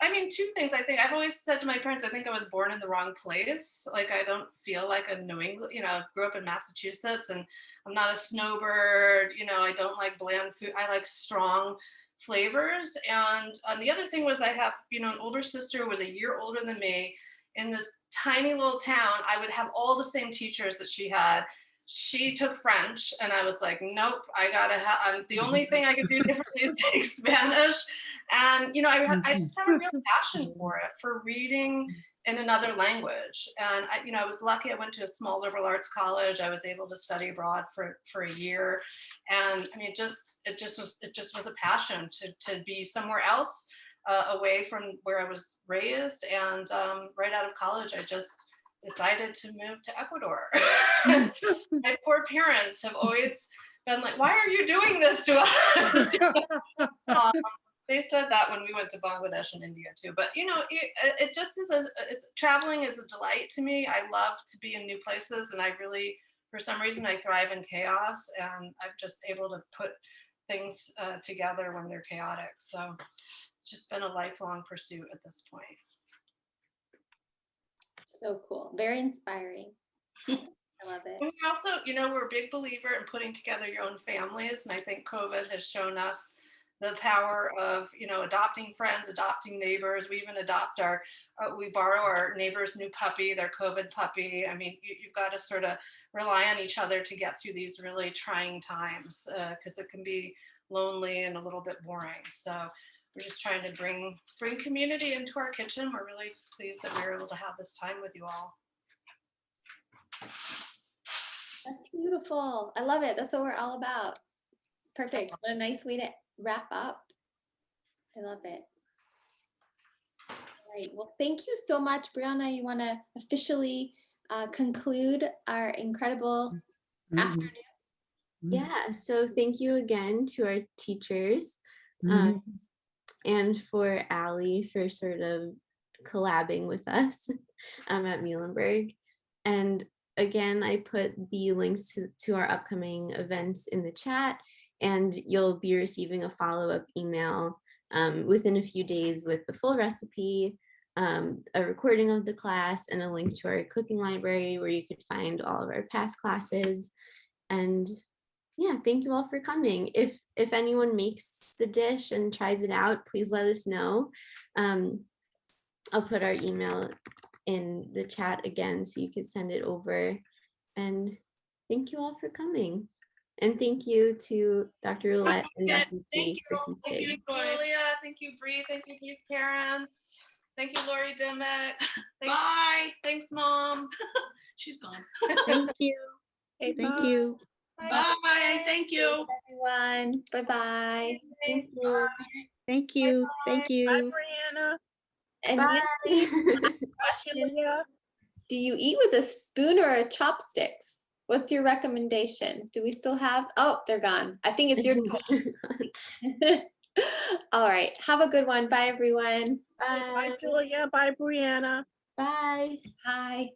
I mean, 2 things. I think I've always said to my parents, I think I was born in the wrong place. Like I don't feel like a New England, I grew up in Massachusetts, and I'm not a snowbird, I don't like bland food. I like strong flavors. And the other thing was I have, an older sister who was a year older than me. In this tiny little town, I would have all the same teachers that she had. She took French, and I was like, nope, I gotta have, the only thing I could do differently is take Spanish. And, I just had a real passion for it, for reading in another language. And I was lucky. I went to a small liberal arts college. I was able to study abroad for a year. And I mean, it just was a passion to be somewhere else, away from where I was raised. And right out of college, I just decided to move to Ecuador. My poor parents have always been like, why are you doing this to us? They said that when we went to Bangladesh and India too. But it just is traveling is a delight to me. I love to be in new places, and I really, for some reason, I thrive in chaos, and I'm just able to put things together when they're chaotic. So it's just been a lifelong pursuit at this point. So cool. Very inspiring. I love it. And we also, we're a big believer in putting together your own families. And I think COVID has shown us the power of, adopting friends, adopting neighbors. We even we borrow our neighbor's new puppy, their COVID puppy. I mean, you've got to sort of rely on each other to get through these really trying times, because it can be lonely and a little bit boring. So we're just trying to bring community into our kitchen. We're really pleased that we were able to have this time with you all. That's beautiful. I love it. That's what we're all about. It's perfect. What a nice way to wrap up. I love it. All right. Well, thank you so much, Brianna. You want to officially conclude our incredible afternoon? Yeah, so thank you again to our teachers, and for Allie for sort of collabing with us at Muhlenberg. And again, I put the links to our upcoming events in the chat, and you'll be receiving a follow-up email within a few days with the full recipe, a recording of the class, and a link to our cooking library where you could find all of our past classes. And yeah, thank you all for coming. If anyone makes the dish and tries it out, please let us know. I'll put our email in the chat again so you could send it over. And thank you all for coming. And thank you to Dr. Roulette and Dr. Thank G for you. teaching. Julia, thank you, Bree. Thank you, parents. Thank you, Lori Dimmick. Thanks, Bye. thanks, Mom. She's gone. Thank you. Okay, Thank bye. you. Bye. Thank you. Everyone, bye-bye. Thank you. Thank you. Thank Bye, you. Brianna. And Bye. Nancy, question, Julia. do you eat with a spoon or a chopsticks? What's your recommendation? Do we still have, oh, they're gone. I think it's your turn. All right, have a good one. Bye, everyone. Bye, Bye. Julia. Bye, Brianna. Bye. Bye.